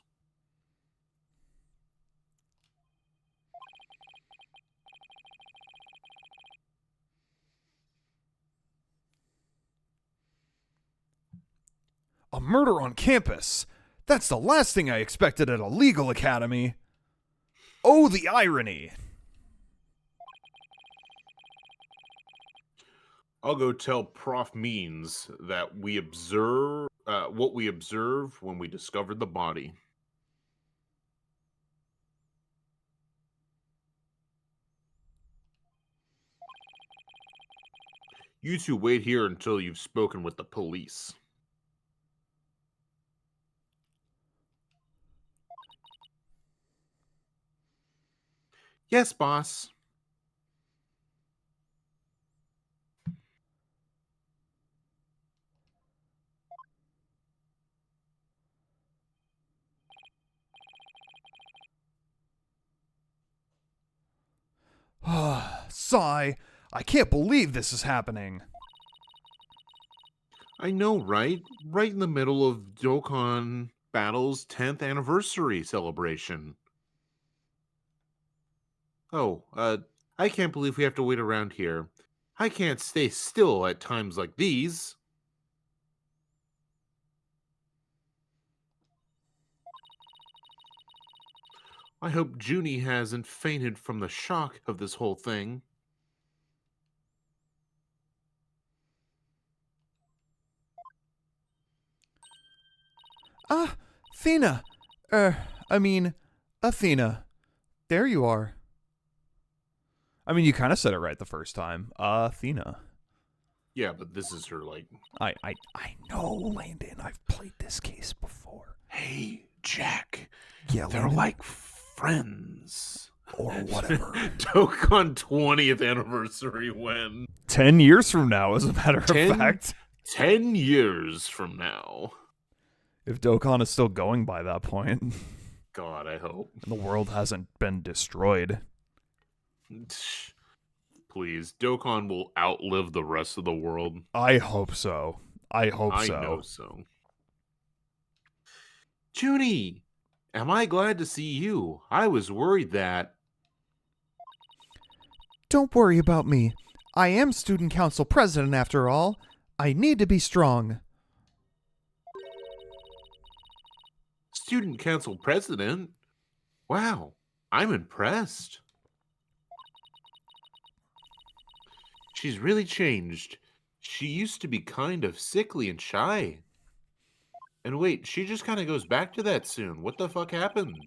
A murder on campus. That's the last thing I expected at a legal academy. Oh, the irony. I'll go tell Prof. Means that we observe what we observed when we discovered the body. You two wait here until you've spoken with the police. Yes, boss. Sigh. I can't believe this is happening. I know, right? Right in the middle of Dokkan Battle's 10th anniversary celebration. Oh, I can't believe we have to wait around here. I can't stay still at times like these. I hope Junie hasn't fainted from the shock of this whole thing. Ah, Athena. I mean, Athena. There you are. I mean, you kind of said it right the first time. Athena. Yeah, but this is her, like, I know, Landon. I've played this case before. hey, Jack, Yeah, they're Landon. like friends. Or whatever. Dokkan 20th anniversary when? 10 years from now, as a matter of 10 fact. 10 years from now. If Dokkan is still going by that point, and God, I hope. the world hasn't been destroyed. Please, Dokkan will outlive the rest of the world. I hope so. I hope I so. know so. Junie, am I glad to see you? I was worried that... Don't worry about me. I am student council president after all. I need to be strong. Student council president? Wow, I'm impressed. She's really changed. She used to be kind of sickly and shy. And wait, she just kind of goes back to that soon. What the fuck happened?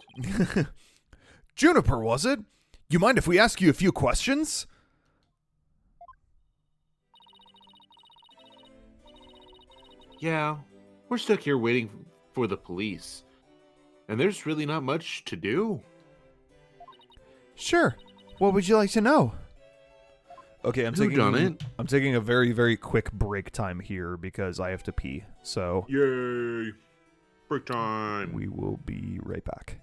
Juniper, was it? You mind if we ask you a few questions? Yeah, we're stuck here waiting for the police. And there's really not much to do. Sure. What would you like to know? Okay, I'm Done it? I'm taking a very, very quick break time here because I have to pee. So Yay! Break time. we will be right back.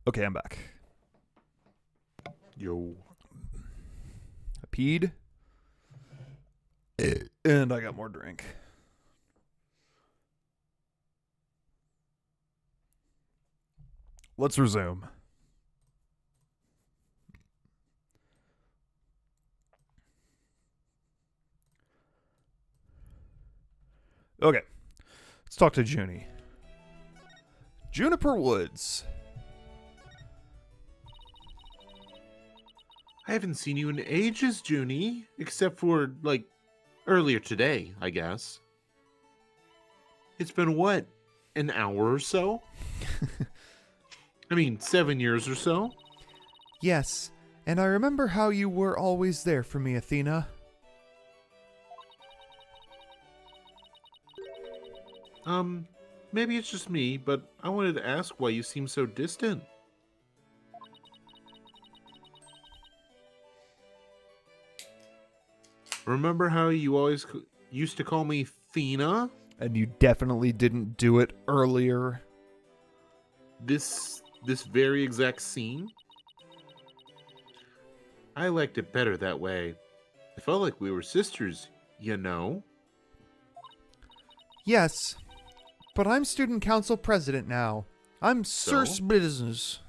Okay, I'm back. Yo. I peed. And I got more drink. Let's resume. Okay, let's talk to Junie. Juniper Woods. I haven't seen you in ages, Junie, except for, like, earlier today, I guess. It's been, what, an hour or so? I mean, 7 years or so? Yes, and I remember how you were always there for me, Athena. Maybe it's just me, but I wanted to ask why you seem so distant. Remember how you always used to call me Thena? And you definitely didn't do it earlier. This very exact scene? I liked it better that way. I felt like we were sisters, you know? Yes, but I'm student council president now. I'm So? Sir's business.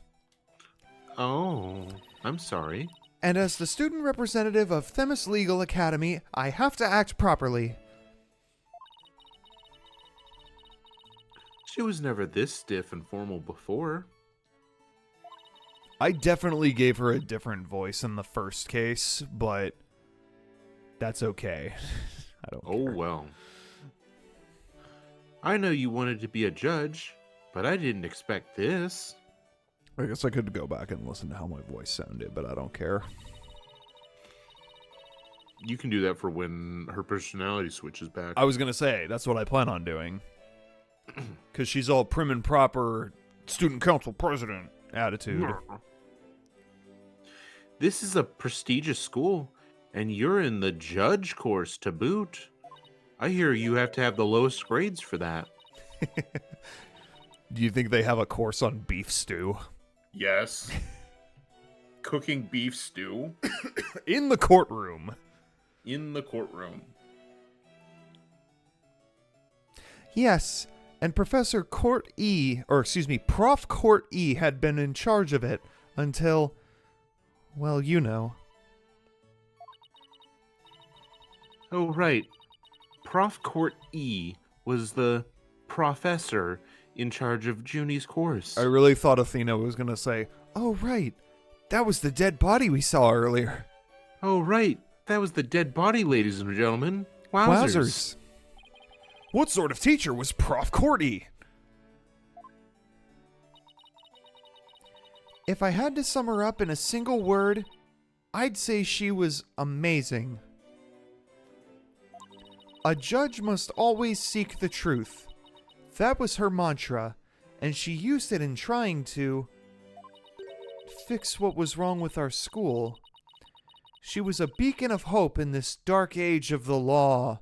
Oh, I'm sorry. And as the student representative of Themis Legal Academy, I have to act properly. She was never this stiff and formal before. I definitely gave her a different voice in the first case, but that's okay. I don't Oh, care. well. I know you wanted to be a judge, but I didn't expect this. I guess I could go back and listen to how my voice sounded, but I don't care. You can do that for when her personality switches back. I was going to say, that's what I plan on doing. Because she's all prim and proper student council president attitude. This is a prestigious school, and you're in the judge course to boot. I hear you have to have the lowest grades for that. Do you think they have a course on beef stew? Yes. Cooking beef stew In the courtroom. in the courtroom. Yes, and Prof. Court E had been in charge of it until, well, you know. Oh, right. Prof. Court E was the professor in charge of Junie's course. I really thought Athena was going to say, oh, right, that was the dead body we saw earlier. Oh, right. That was the dead body, ladies and gentlemen. Wowzers. Wowzers. What sort of teacher was Prof. Cordy? If I had to sum her up in a single word, I'd say she was amazing. A judge must always seek the truth. That was her mantra, and she used it in trying to fix what was wrong with our school. She was a beacon of hope in this dark age of the law.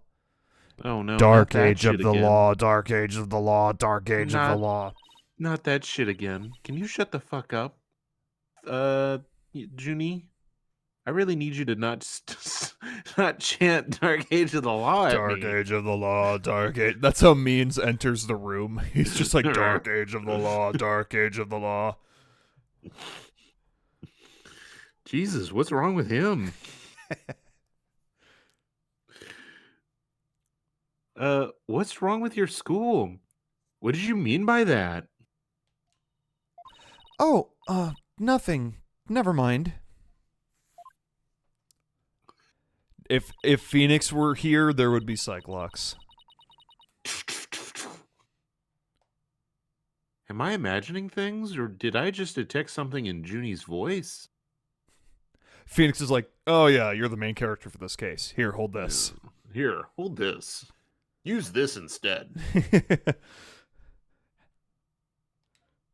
Oh, no. Dark not that age of shit the again. law, dark age of the law, dark age of the Not- law. Not that shit again. Can you shut the fuck up? Junie? I really need you to not not chant Dark Age of the Law at Dark me. age of the law, dark age. That's how Means enters the room. He's just like, dark age of the law, dark age of the law. Jesus, what's wrong with him? What's wrong with your school? What did you mean by that? Oh, nothing. Never mind. If Phoenix were here, there would be Cyclops. Am I imagining things, or did I just detect something in Junie's voice? Phoenix is like, oh yeah, you're the main character for this case. Here, hold this. Here, hold this. Use this instead.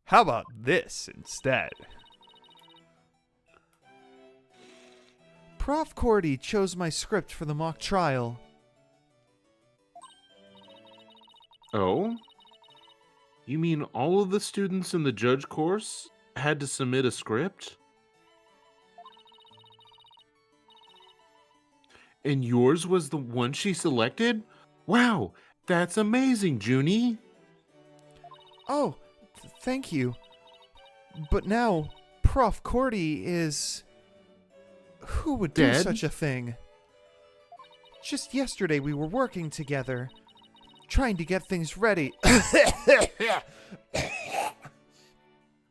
How about this instead? Prof. Cordy chose my script for the mock trial. Oh? You mean all of the students in the judge course had to submit a script? And yours was the one she selected? Wow, that's amazing, Junie. Oh, thank you. But now, Prof. Cordy is... Who would do Dead? such a thing? Just yesterday we were working together, trying to get things ready.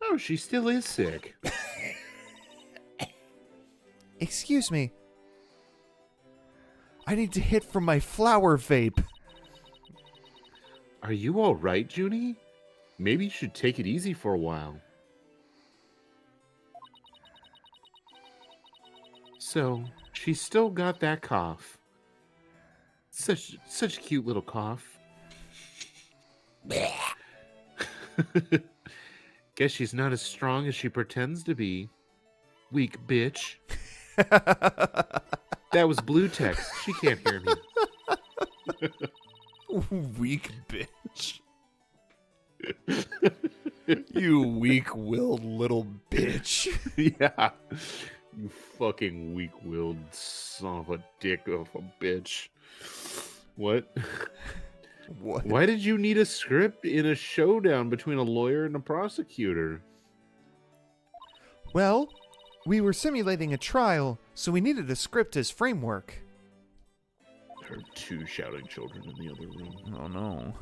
Oh, she still is sick. Excuse me. I need to hit from my flower vape. Are you all right, Junie? Maybe you should take it easy for a while. So, she's still got that cough. Such a cute little cough. Guess she's not as strong as she pretends to be. Weak bitch. That was blue text. She can't hear me. Weak bitch. You weak-willed little bitch. Yeah. You fucking weak-willed son of a dick of a bitch. What? What? Why did you need a script in a showdown between a lawyer and a prosecutor? Well, we were simulating a trial, so we needed a script as framework. Heard two shouting children in the other room. Oh no.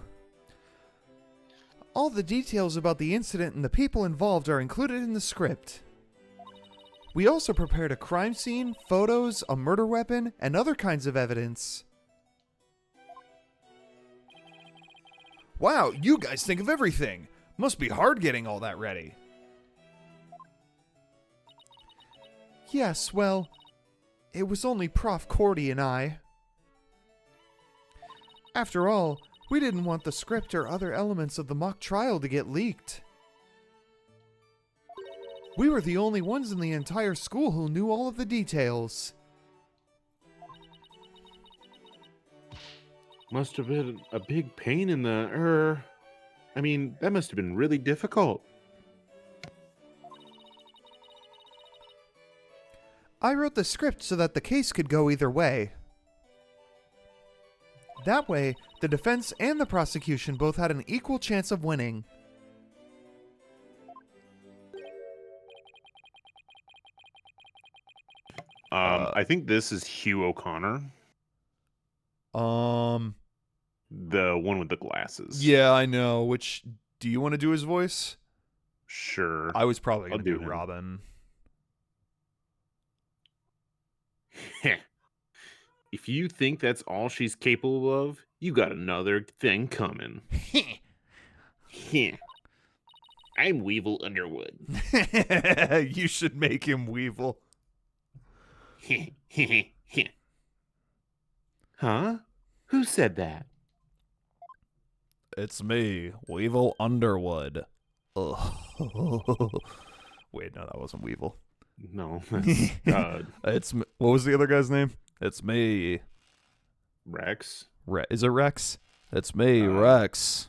All the details about the incident and the people involved are included in the script. We also prepared a crime scene, photos, a murder weapon, and other kinds of evidence. Wow, you guys think of everything. Must be hard getting all that ready. Yes, well, it was only Prof. Cordy and I. After all, we didn't want the script or other elements of the mock trial to get leaked. We were the only ones in the entire school who knew all of the details. Must have been a big pain in the I mean, that must have been really difficult. I wrote the script so that the case could go either way. That way, the defense and the prosecution both had an equal chance of winning. I think this is Hugh O'Connor, the one with the glasses. Yeah, I know. Which, do you want to do his voice? Sure. I was probably I'll going to do do him. Robin. If you think that's all she's capable of, you got another thing coming. I'm Weevil Underwood. You should make him Weevil. Huh? Who said that? It's me, Weevil Underwood. Ugh. Wait, no, that wasn't Weevil. No, that's What was the other guy's name? It's me. Rex. Is it Rex? It's me, Rex.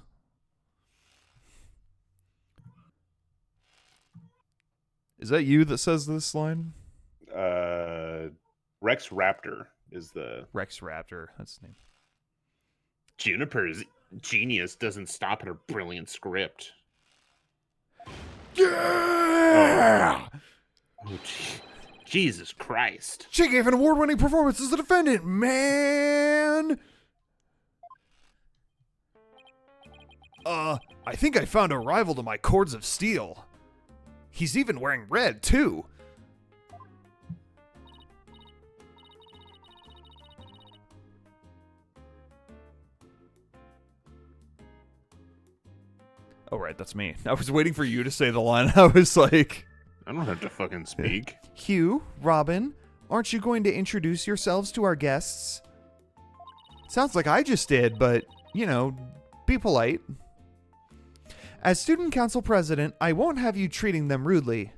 Is that you that says this line? Rex Raptor is the Rex Raptor. That's his name. Juniper's genius doesn't stop at her brilliant script. Yeah! Oh, Jesus Christ. She gave an award-winning performance as the defendant, man! I think I found a rival to my cords of steel. He's even wearing red, too. Oh, right, that's me. I was waiting for you to say the line. I was like... I don't have to fucking speak. Hugh, Robin, aren't you going to introduce yourselves to our guests? Sounds like I just did, but, you know, be polite. As student council president, I won't have you treating them rudely.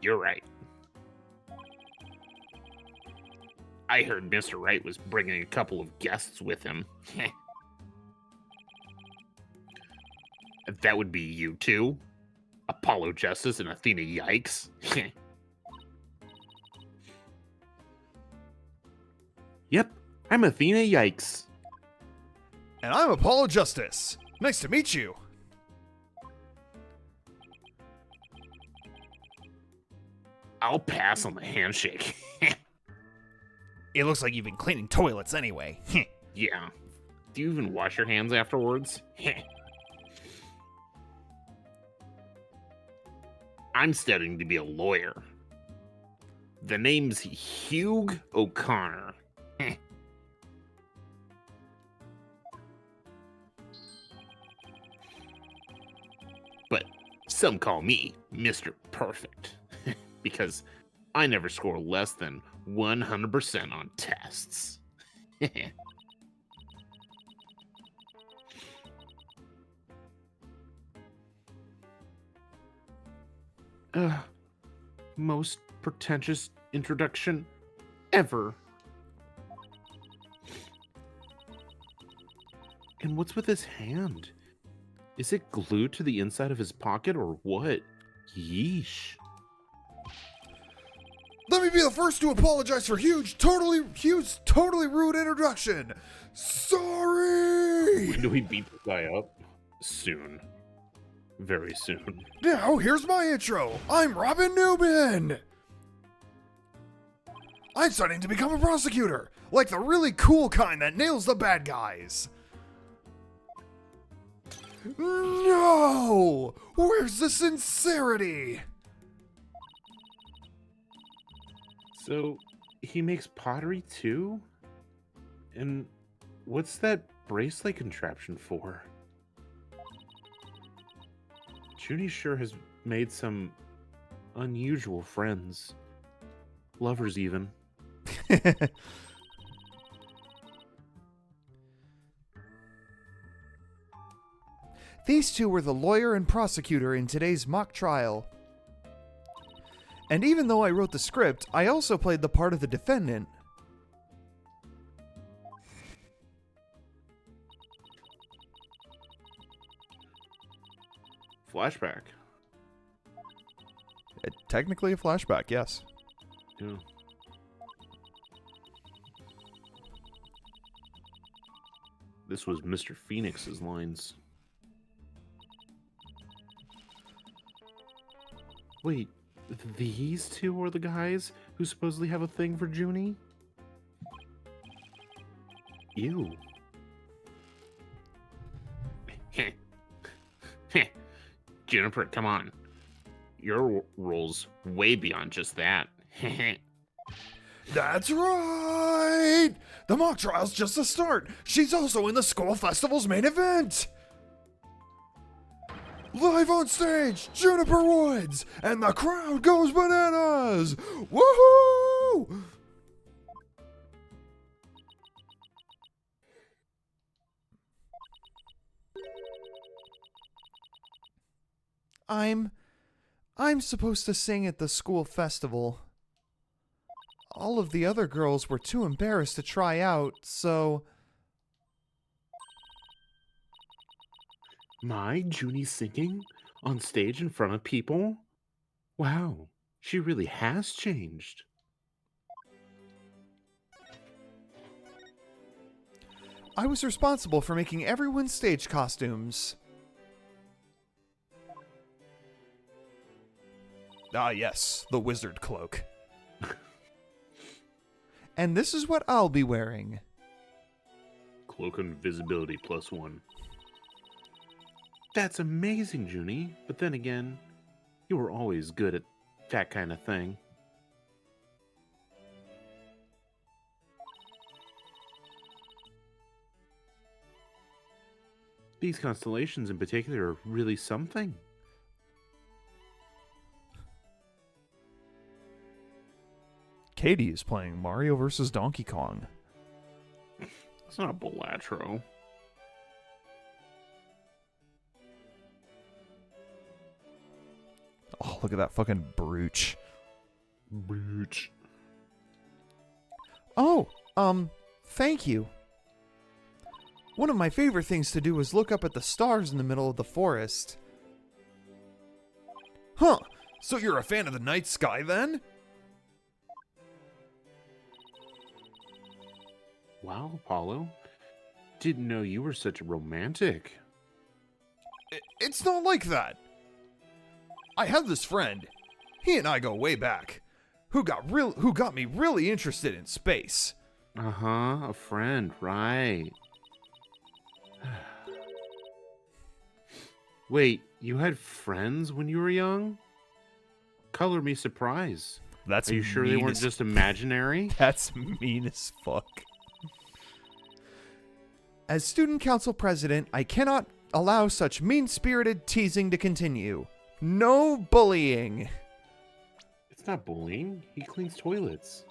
You're right. I heard Mr. Wright was bringing a couple of guests with him. That would be you two. Apollo Justice and Athena Yikes. Yep, I'm Athena Yikes. And I'm Apollo Justice. Nice to meet you. I'll pass on the handshake. It looks like you've been cleaning toilets anyway. Yeah. Do you even wash your hands afterwards? I'm studying to be a lawyer. The name's Hugh O'Connor. But some call me Mr. Perfect because I never score less than 100% on tests. Most pretentious introduction ever. And what's with his hand? Is it glued to the inside of his pocket or what? Yeesh. Let me be the first to apologize for Hugh's totally rude introduction. Sorry. When do we beat this guy up? Soon. Very soon. Now, here's my intro. I'm Robin Newman. I'm studying to become a prosecutor, like the really cool kind that nails the bad guys. No! Where's the sincerity? So, he makes pottery too? And what's that bracelet contraption for? Junie sure has made some unusual friends. Lovers, even. These two were the lawyer and prosecutor in today's mock trial. And even though I wrote the script, I also played the part of the defendant. Flashback. Technically a flashback, yes. Yeah. This was Mr. Phoenix's lines. Wait, these two are the guys who supposedly have a thing for Junie? Ew. Juniper, come on. Your role's way beyond just that. That's right! The mock trial's just the start. She's also in the school festival's main event. Live on stage, Juniper Woods, and the crowd goes bananas! Woohoo! I'm supposed to sing at the school festival. All of the other girls were too embarrassed to try out, so... My Junie singing on stage in front of people? Wow, she really has changed. I was responsible for making everyone's stage costumes. Ah, yes, the wizard cloak. And this is what I'll be wearing. Cloak invisibility +1. That's amazing, Junie. But then again, you were always good at that kind of thing. These constellations in particular are really something. Katie is playing Mario vs. Donkey Kong. It's not a Balatro. Oh, look at that fucking brooch. Bitch. Oh, thank you. One of my favorite things to do is look up at the stars in the middle of the forest. Huh. So you're a fan of the night sky then? Wow, Apollo. Didn't know you were such a romantic. It's not like that. I have this friend. He and I go way back. Who got me really interested in space. Uh-huh, a friend, right. Wait, you had friends when you were young? Color me surprised. That's Are you sure they mean weren't as- just imaginary? That's mean as fuck. As student council president, I cannot allow such mean-spirited teasing to continue. No bullying. It's not bullying. He cleans toilets.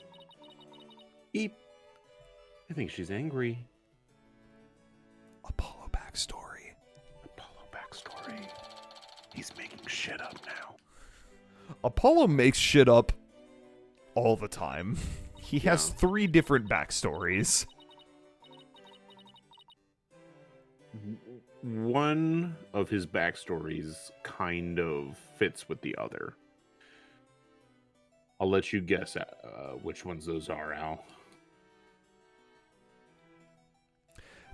Eep. I think she's angry. Apollo backstory. Apollo backstory. He's making shit up now. Apollo makes shit up all the time. He has 3 different backstories. One of his backstories kind of fits with the other. I'll let you guess which ones those are, Al.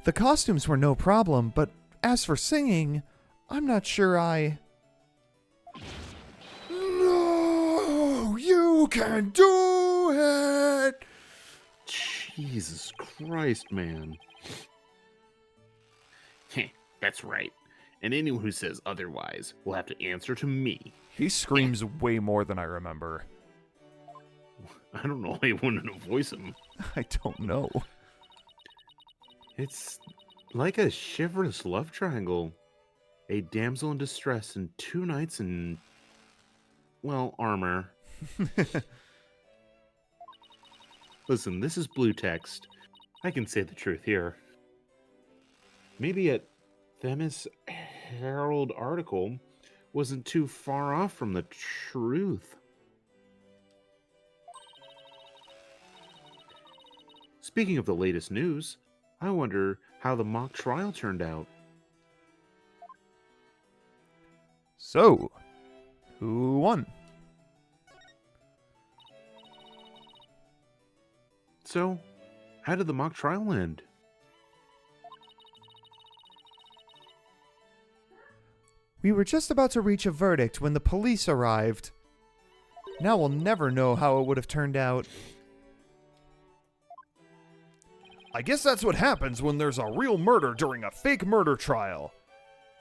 The costumes were no problem, but as for singing, I'm not sure I... No, you can do it. Jesus Christ, man. That's right. And anyone who says otherwise will have to answer to me. He screams way more than I remember. I don't know why you wanted to voice him. I don't know. It's like a chivalrous love triangle. A damsel in distress and 2 knights in, well, armor. Listen, this is blue text. I can say the truth here. Maybe a Themis Herald article wasn't too far off from the truth. Speaking of the latest news, I wonder how the mock trial turned out. So, who won? So, how did the mock trial end? We were just about to reach a verdict when the police arrived. Now we'll never know how it would have turned out. I guess that's what happens when there's a real murder during a fake murder trial.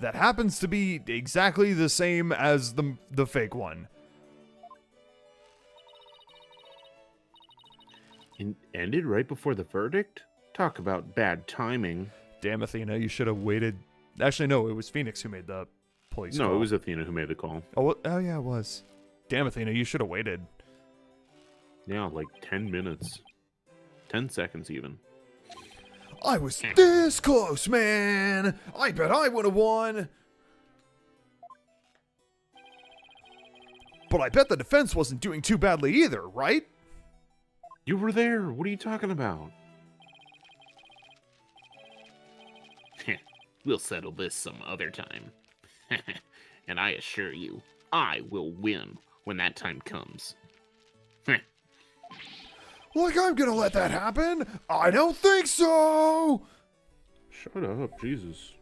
That happens to be exactly the same as the fake one. It ended right before the verdict? Talk about bad timing. Damn, Athena, you should have waited. Actually, no, it was Phoenix who made the police No, call. it was Athena who made the call. Oh yeah, it was. Damn, Athena, you should have waited. Yeah, like 10 minutes. 10 seconds even. I was this close, man. I bet I would have won. But I bet the defense wasn't doing too badly either, right? You were there. What are you talking about? We'll settle this some other time. And I assure you, I will win when that time comes. Like I'm gonna let that happen? I don't think so! Shut up, Jesus.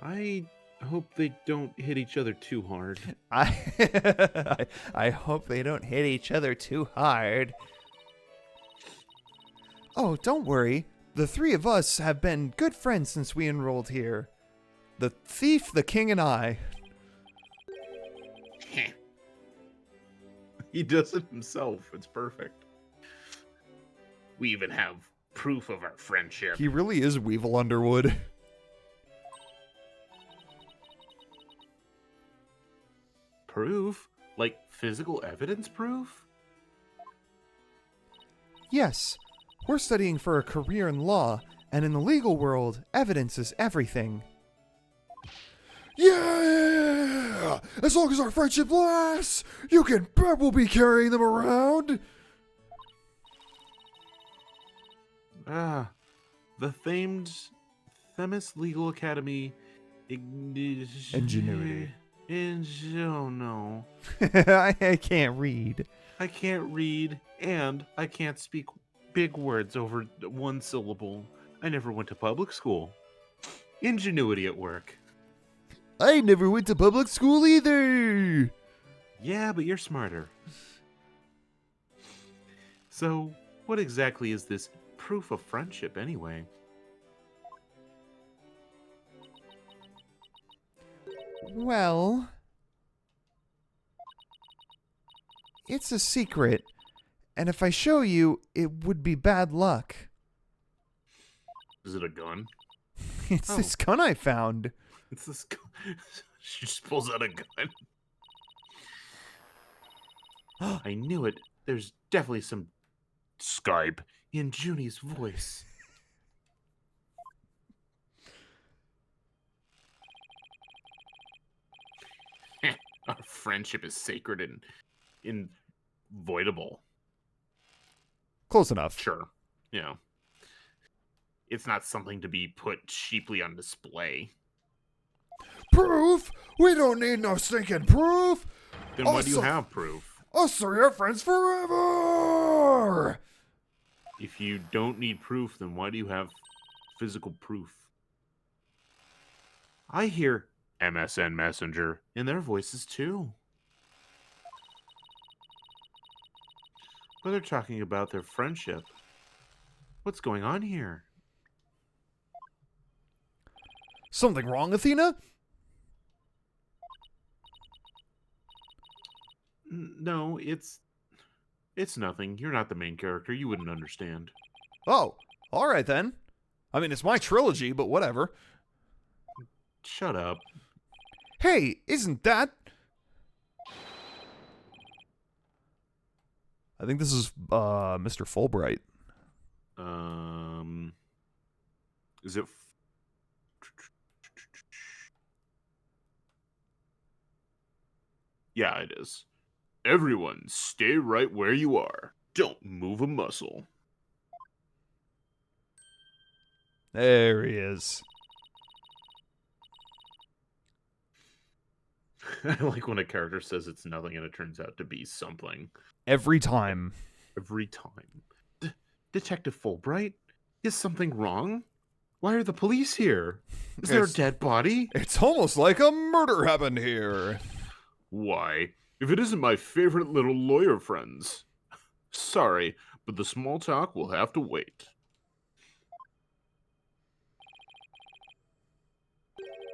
I hope they don't hit each other too hard. I hope they don't hit each other too hard. Oh, don't worry. The 3 of us have been good friends since we enrolled here. The thief, the king, and I. He does it himself. It's perfect. We even have proof of our friendship. He really is Weevil Underwood. Proof? Like physical evidence proof? Yes, we're studying for a career in law, and in the legal world, evidence is everything. Yeah! As long as our friendship lasts, you can bet we'll be carrying them around. The famed Themis Legal Academy. Ingenuity. Oh no. I can't read. I can't read, and I can't speak big words over one syllable. I never went to public school. Ingenuity at work. I never went to public school either. Yeah, but you're smarter. So, what exactly is this proof of friendship anyway? Well, it's a secret, and if I show you, it would be bad luck. Is it a gun? It's Oh. this gun I found. It's this gun. She just pulls out a gun. I knew it. There's definitely some Skype in Junie's voice. Our friendship is sacred and voidable. Close enough. Sure. You know. It's not something to be put cheaply on display. Proof? We don't need no stinking proof. Then why do you Also- have proof? Us three are friends forever. If you don't need proof, then why do you have physical proof? I hear MSN Messenger in their voices too. But they're talking about their friendship. What's going on here? Something wrong, Athena? No, it's nothing. You're not the main character. You wouldn't understand. Oh, all right then. I mean, it's my trilogy, but whatever. Shut up. Hey, isn't that... I think this is Mr. Fulbright. Is it? Yeah, it is. Everyone, stay right where you are. Don't move a muscle. There he is. I like when a character says it's nothing and it turns out to be something. Every time. Every time. Detective Fulbright? Is something wrong? Why are the police here? Is there a It's- dead body? It's almost like a murder happened here. Why, if it isn't my favorite little lawyer friends. Sorry, but the small talk will have to wait.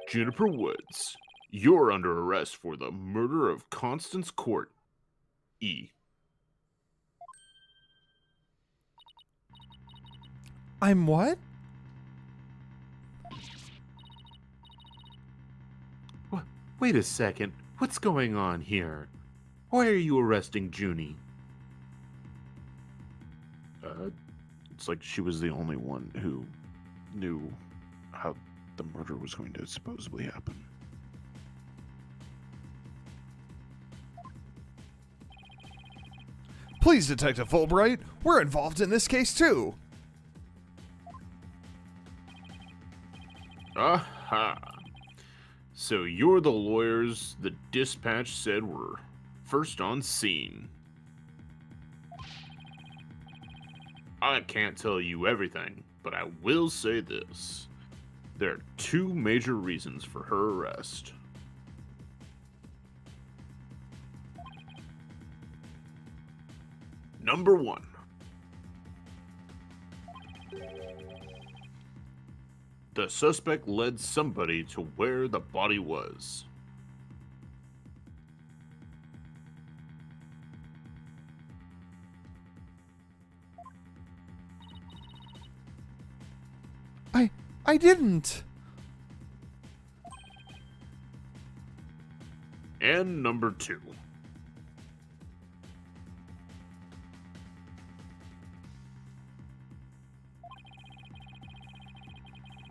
Juniper Woods, you're under arrest for the murder of Constance Court. E. I'm what? Wait a second. What's going on here? Why are you arresting Junie? It's like she was the only one who knew how the murder was going to supposedly happen. Please, Detective Fulbright. We're involved in this case, too. Aha! So you're the lawyers the dispatch said were first on scene. I can't tell you everything, but I will say this. There are two major reasons for her arrest. Number one. The suspect led somebody to where the body was. I didn't. And number two.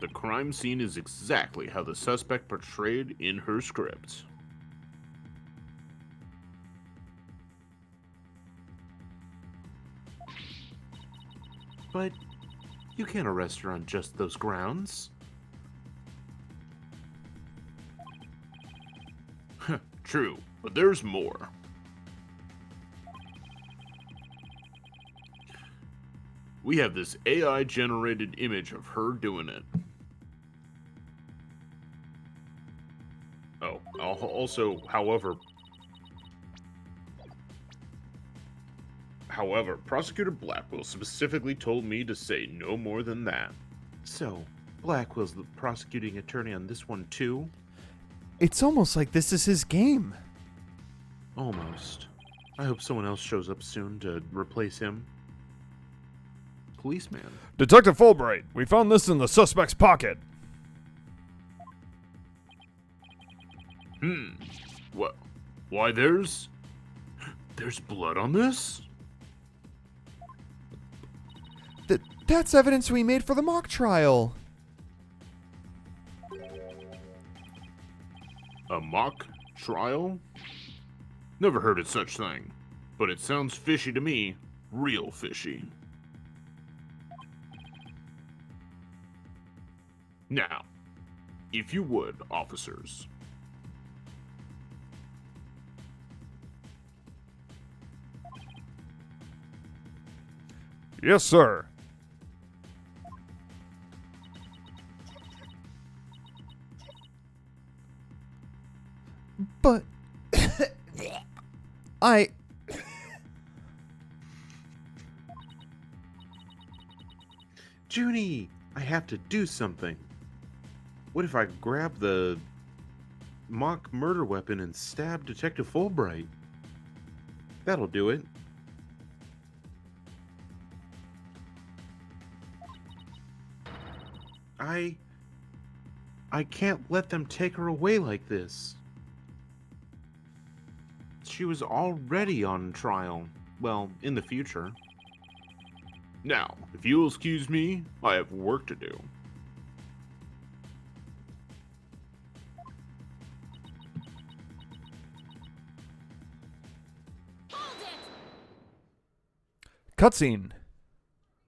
The crime scene is exactly how the suspect portrayed in her script. But You can't arrest her on just those grounds. True, but there's more. We have this AI-generated image of her doing it. Oh, also, however, Prosecutor Blackwell specifically told me to say no more than that. So, Blackwell's the prosecuting attorney on this one too? It's almost like this is his game. Almost. I hope someone else shows up soon to replace him. Policeman. Detective Fulbright, we found this in the suspect's pocket. What? Why, there's blood on this? That's evidence we made for the mock trial. A mock trial? Never heard of such thing, but it sounds fishy to me. Real fishy. Now, if you would, officers. Yes, sir. But I Junie, I have to do something. What if I grab the mock murder weapon and stab Detective Fulbright? That'll do it. I can't let them take her away like this. She was already on trial. Well, in the future. Now, if you'll excuse me, I have work to do. Hold it! cutscene.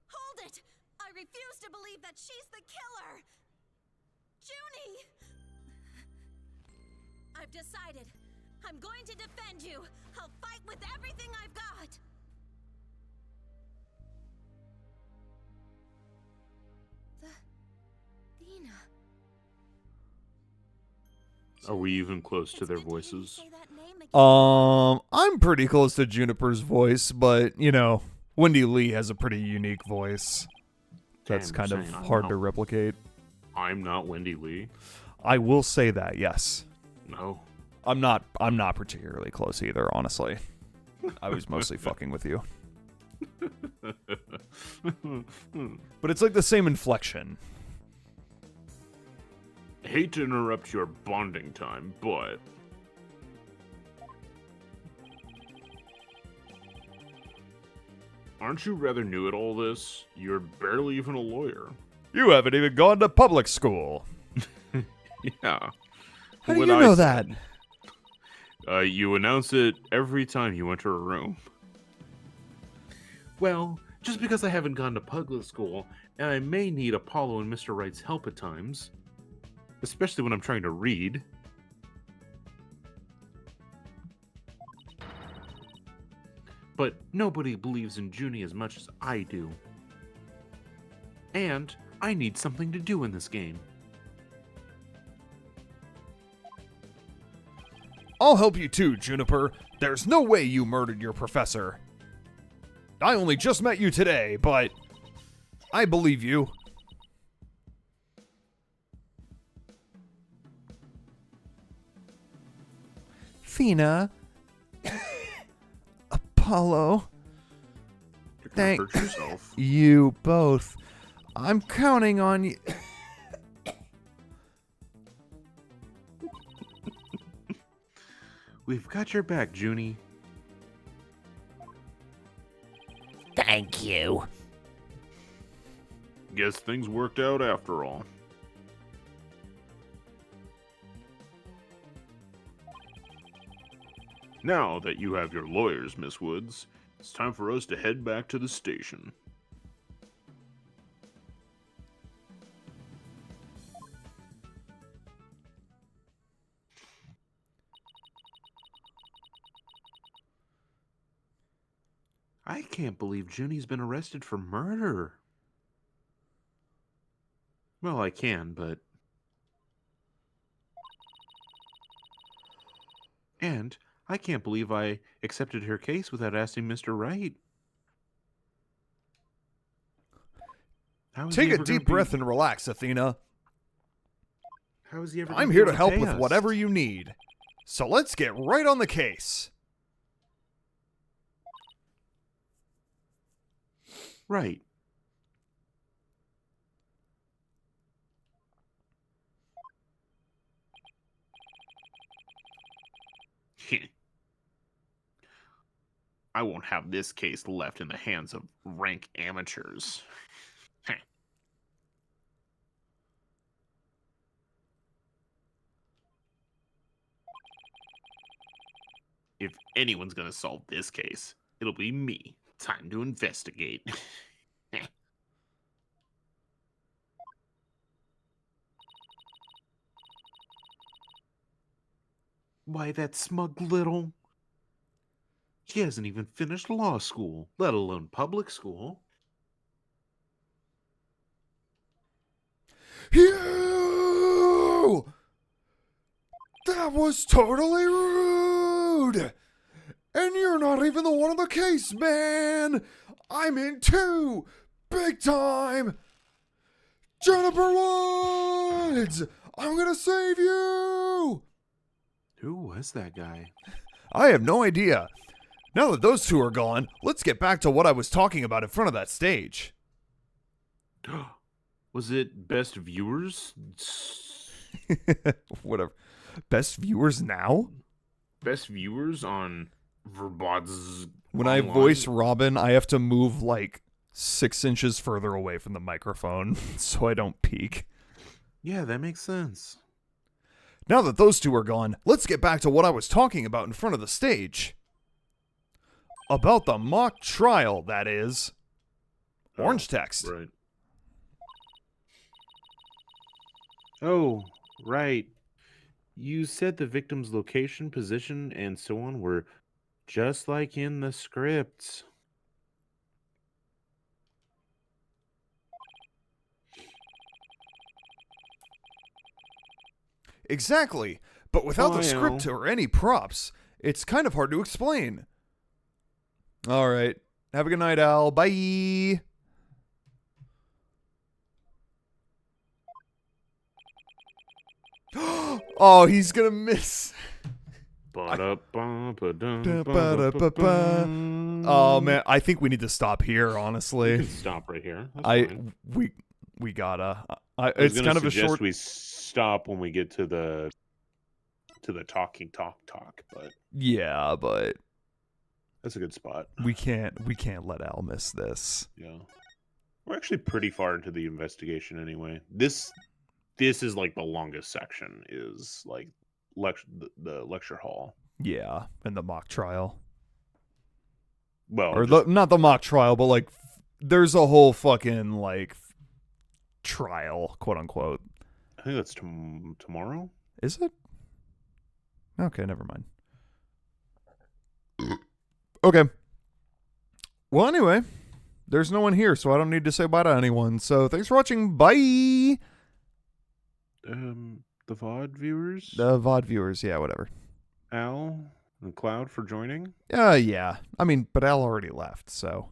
Hold it! I refuse to believe that she's the killer! Junie! I've decided. I'm going to defend you. I'll fight with everything I've got. Thena. Are we even close to their voices? I'm pretty close to Juniper's voice, but you know, Wendy Lee has a pretty unique voice. That's Damn, kind you're of saying I'm hard not- to replicate. I'm not Wendy Lee. I will say that, yes. No. I'm not particularly close either, honestly. I was mostly fucking with you. But it's like the same inflection. Hate to interrupt your bonding time, but aren't you rather new at all this? You're barely even a lawyer. You haven't even gone to public school. Yeah. How do What you I know said. that? You announce it every time you enter a room. Well, just because I haven't gone to public school, and I may need Apollo and Mr. Wright's help at times, especially when I'm trying to read. But nobody believes in Junie as much as I do. And I need something to do in this game. I'll help you too, Juniper. There's no way you murdered your professor. I only just met you today, but I believe you. Thena. Apollo. You're gonna Thank- hurt yourself. You both. I'm counting on you. We've got your back, Junie. Thank you. Guess things worked out after all. Now that you have your lawyers, Miss Woods, it's time for us to head back to the station. I can't believe Junie's been arrested for murder. Well, I can, but... And I can't believe I accepted her case without asking Mr. Wright. How is Take he a ever gonna deep breath and relax, Athena. How is he ever? I'm gonna here be to able help pay with us? whatever you need. So let's get right on the case. Right. I won't have this case left in the hands of rank amateurs. If anyone's gonna solve this case, it'll be me. Time to investigate. Why, that smug little... She hasn't even finished law school, let alone public school. You! That was totally rude! And you're not even the one on the case, man! I'm in too! Big time! Jennifer Woods! I'm gonna save you! Who was that guy? I have no idea. Now that those two are gone, let's get back to what I was talking about in front of that stage. Was it best viewers? Whatever. Best viewers now? Best viewers on Verbods. When I Online? voice Robin, I have to move like 6 inches further away from the microphone so I don't peek. Yeah, that makes sense. Now that those two are gone, let's get back to what I was talking about in front of the stage. About the mock trial, that is. Orange text. Right. Oh, right. You said the victim's location, position, and so on were just like in the scripts. Exactly. But without Oh, the I script know. or any props, it's kind of hard to explain. All right. Have a good night, Al. Bye. Oh, he's gonna miss. Oh man, I think we need to stop here. We Honestly, can stop right here. That's fine. we gotta. I was It's gonna kind of a suggest short. we stop when we get to the talk, but Yeah, but that's a good spot. we can't let Al miss this. Yeah, we're actually pretty far into the investigation anyway. This is like the longest section is like the lecture hall. Yeah, and the mock trial, Well, or just- not the mock trial, but like there's a whole fucking like trial, quote unquote. I think that's tomorrow. Is it? Okay, never mind. Okay. Well, anyway, there's no one here, so I don't need to say bye to anyone. So thanks for watching. Bye. The VOD viewers, The VOD viewers, yeah, whatever. Al and Cloud for joining. Yeah. I mean, but Al already left, so.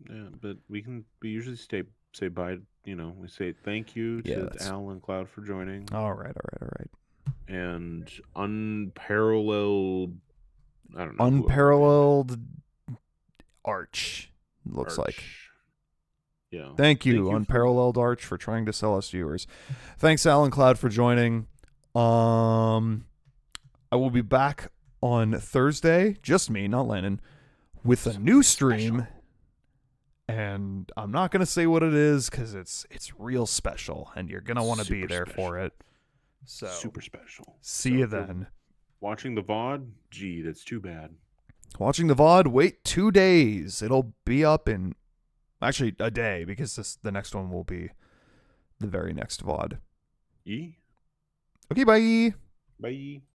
Yeah, but we usually say bye. You know, we say thank you Yeah, to that's- Al and Cloud for joining, All right. and unparalleled. I don't know. Unparalleled Arch, looks like. Arch. Yeah. Thank you, for- Unparalleled Arch, for trying to sell us viewers. Thanks, Alan Cloud, for joining. I will be back on Thursday, just me, not Landon, with a new stream. And I'm not going to say what it is because it's real special, and you're going to want to be Super there special. for it. So, Super special. see So you if you're then. Watching the VOD, gee, that's too bad. Watching the VOD, wait 2 days. It'll be up in, actually, a day, because the next one will be the very next VOD. Yee. Okay, bye. Bye.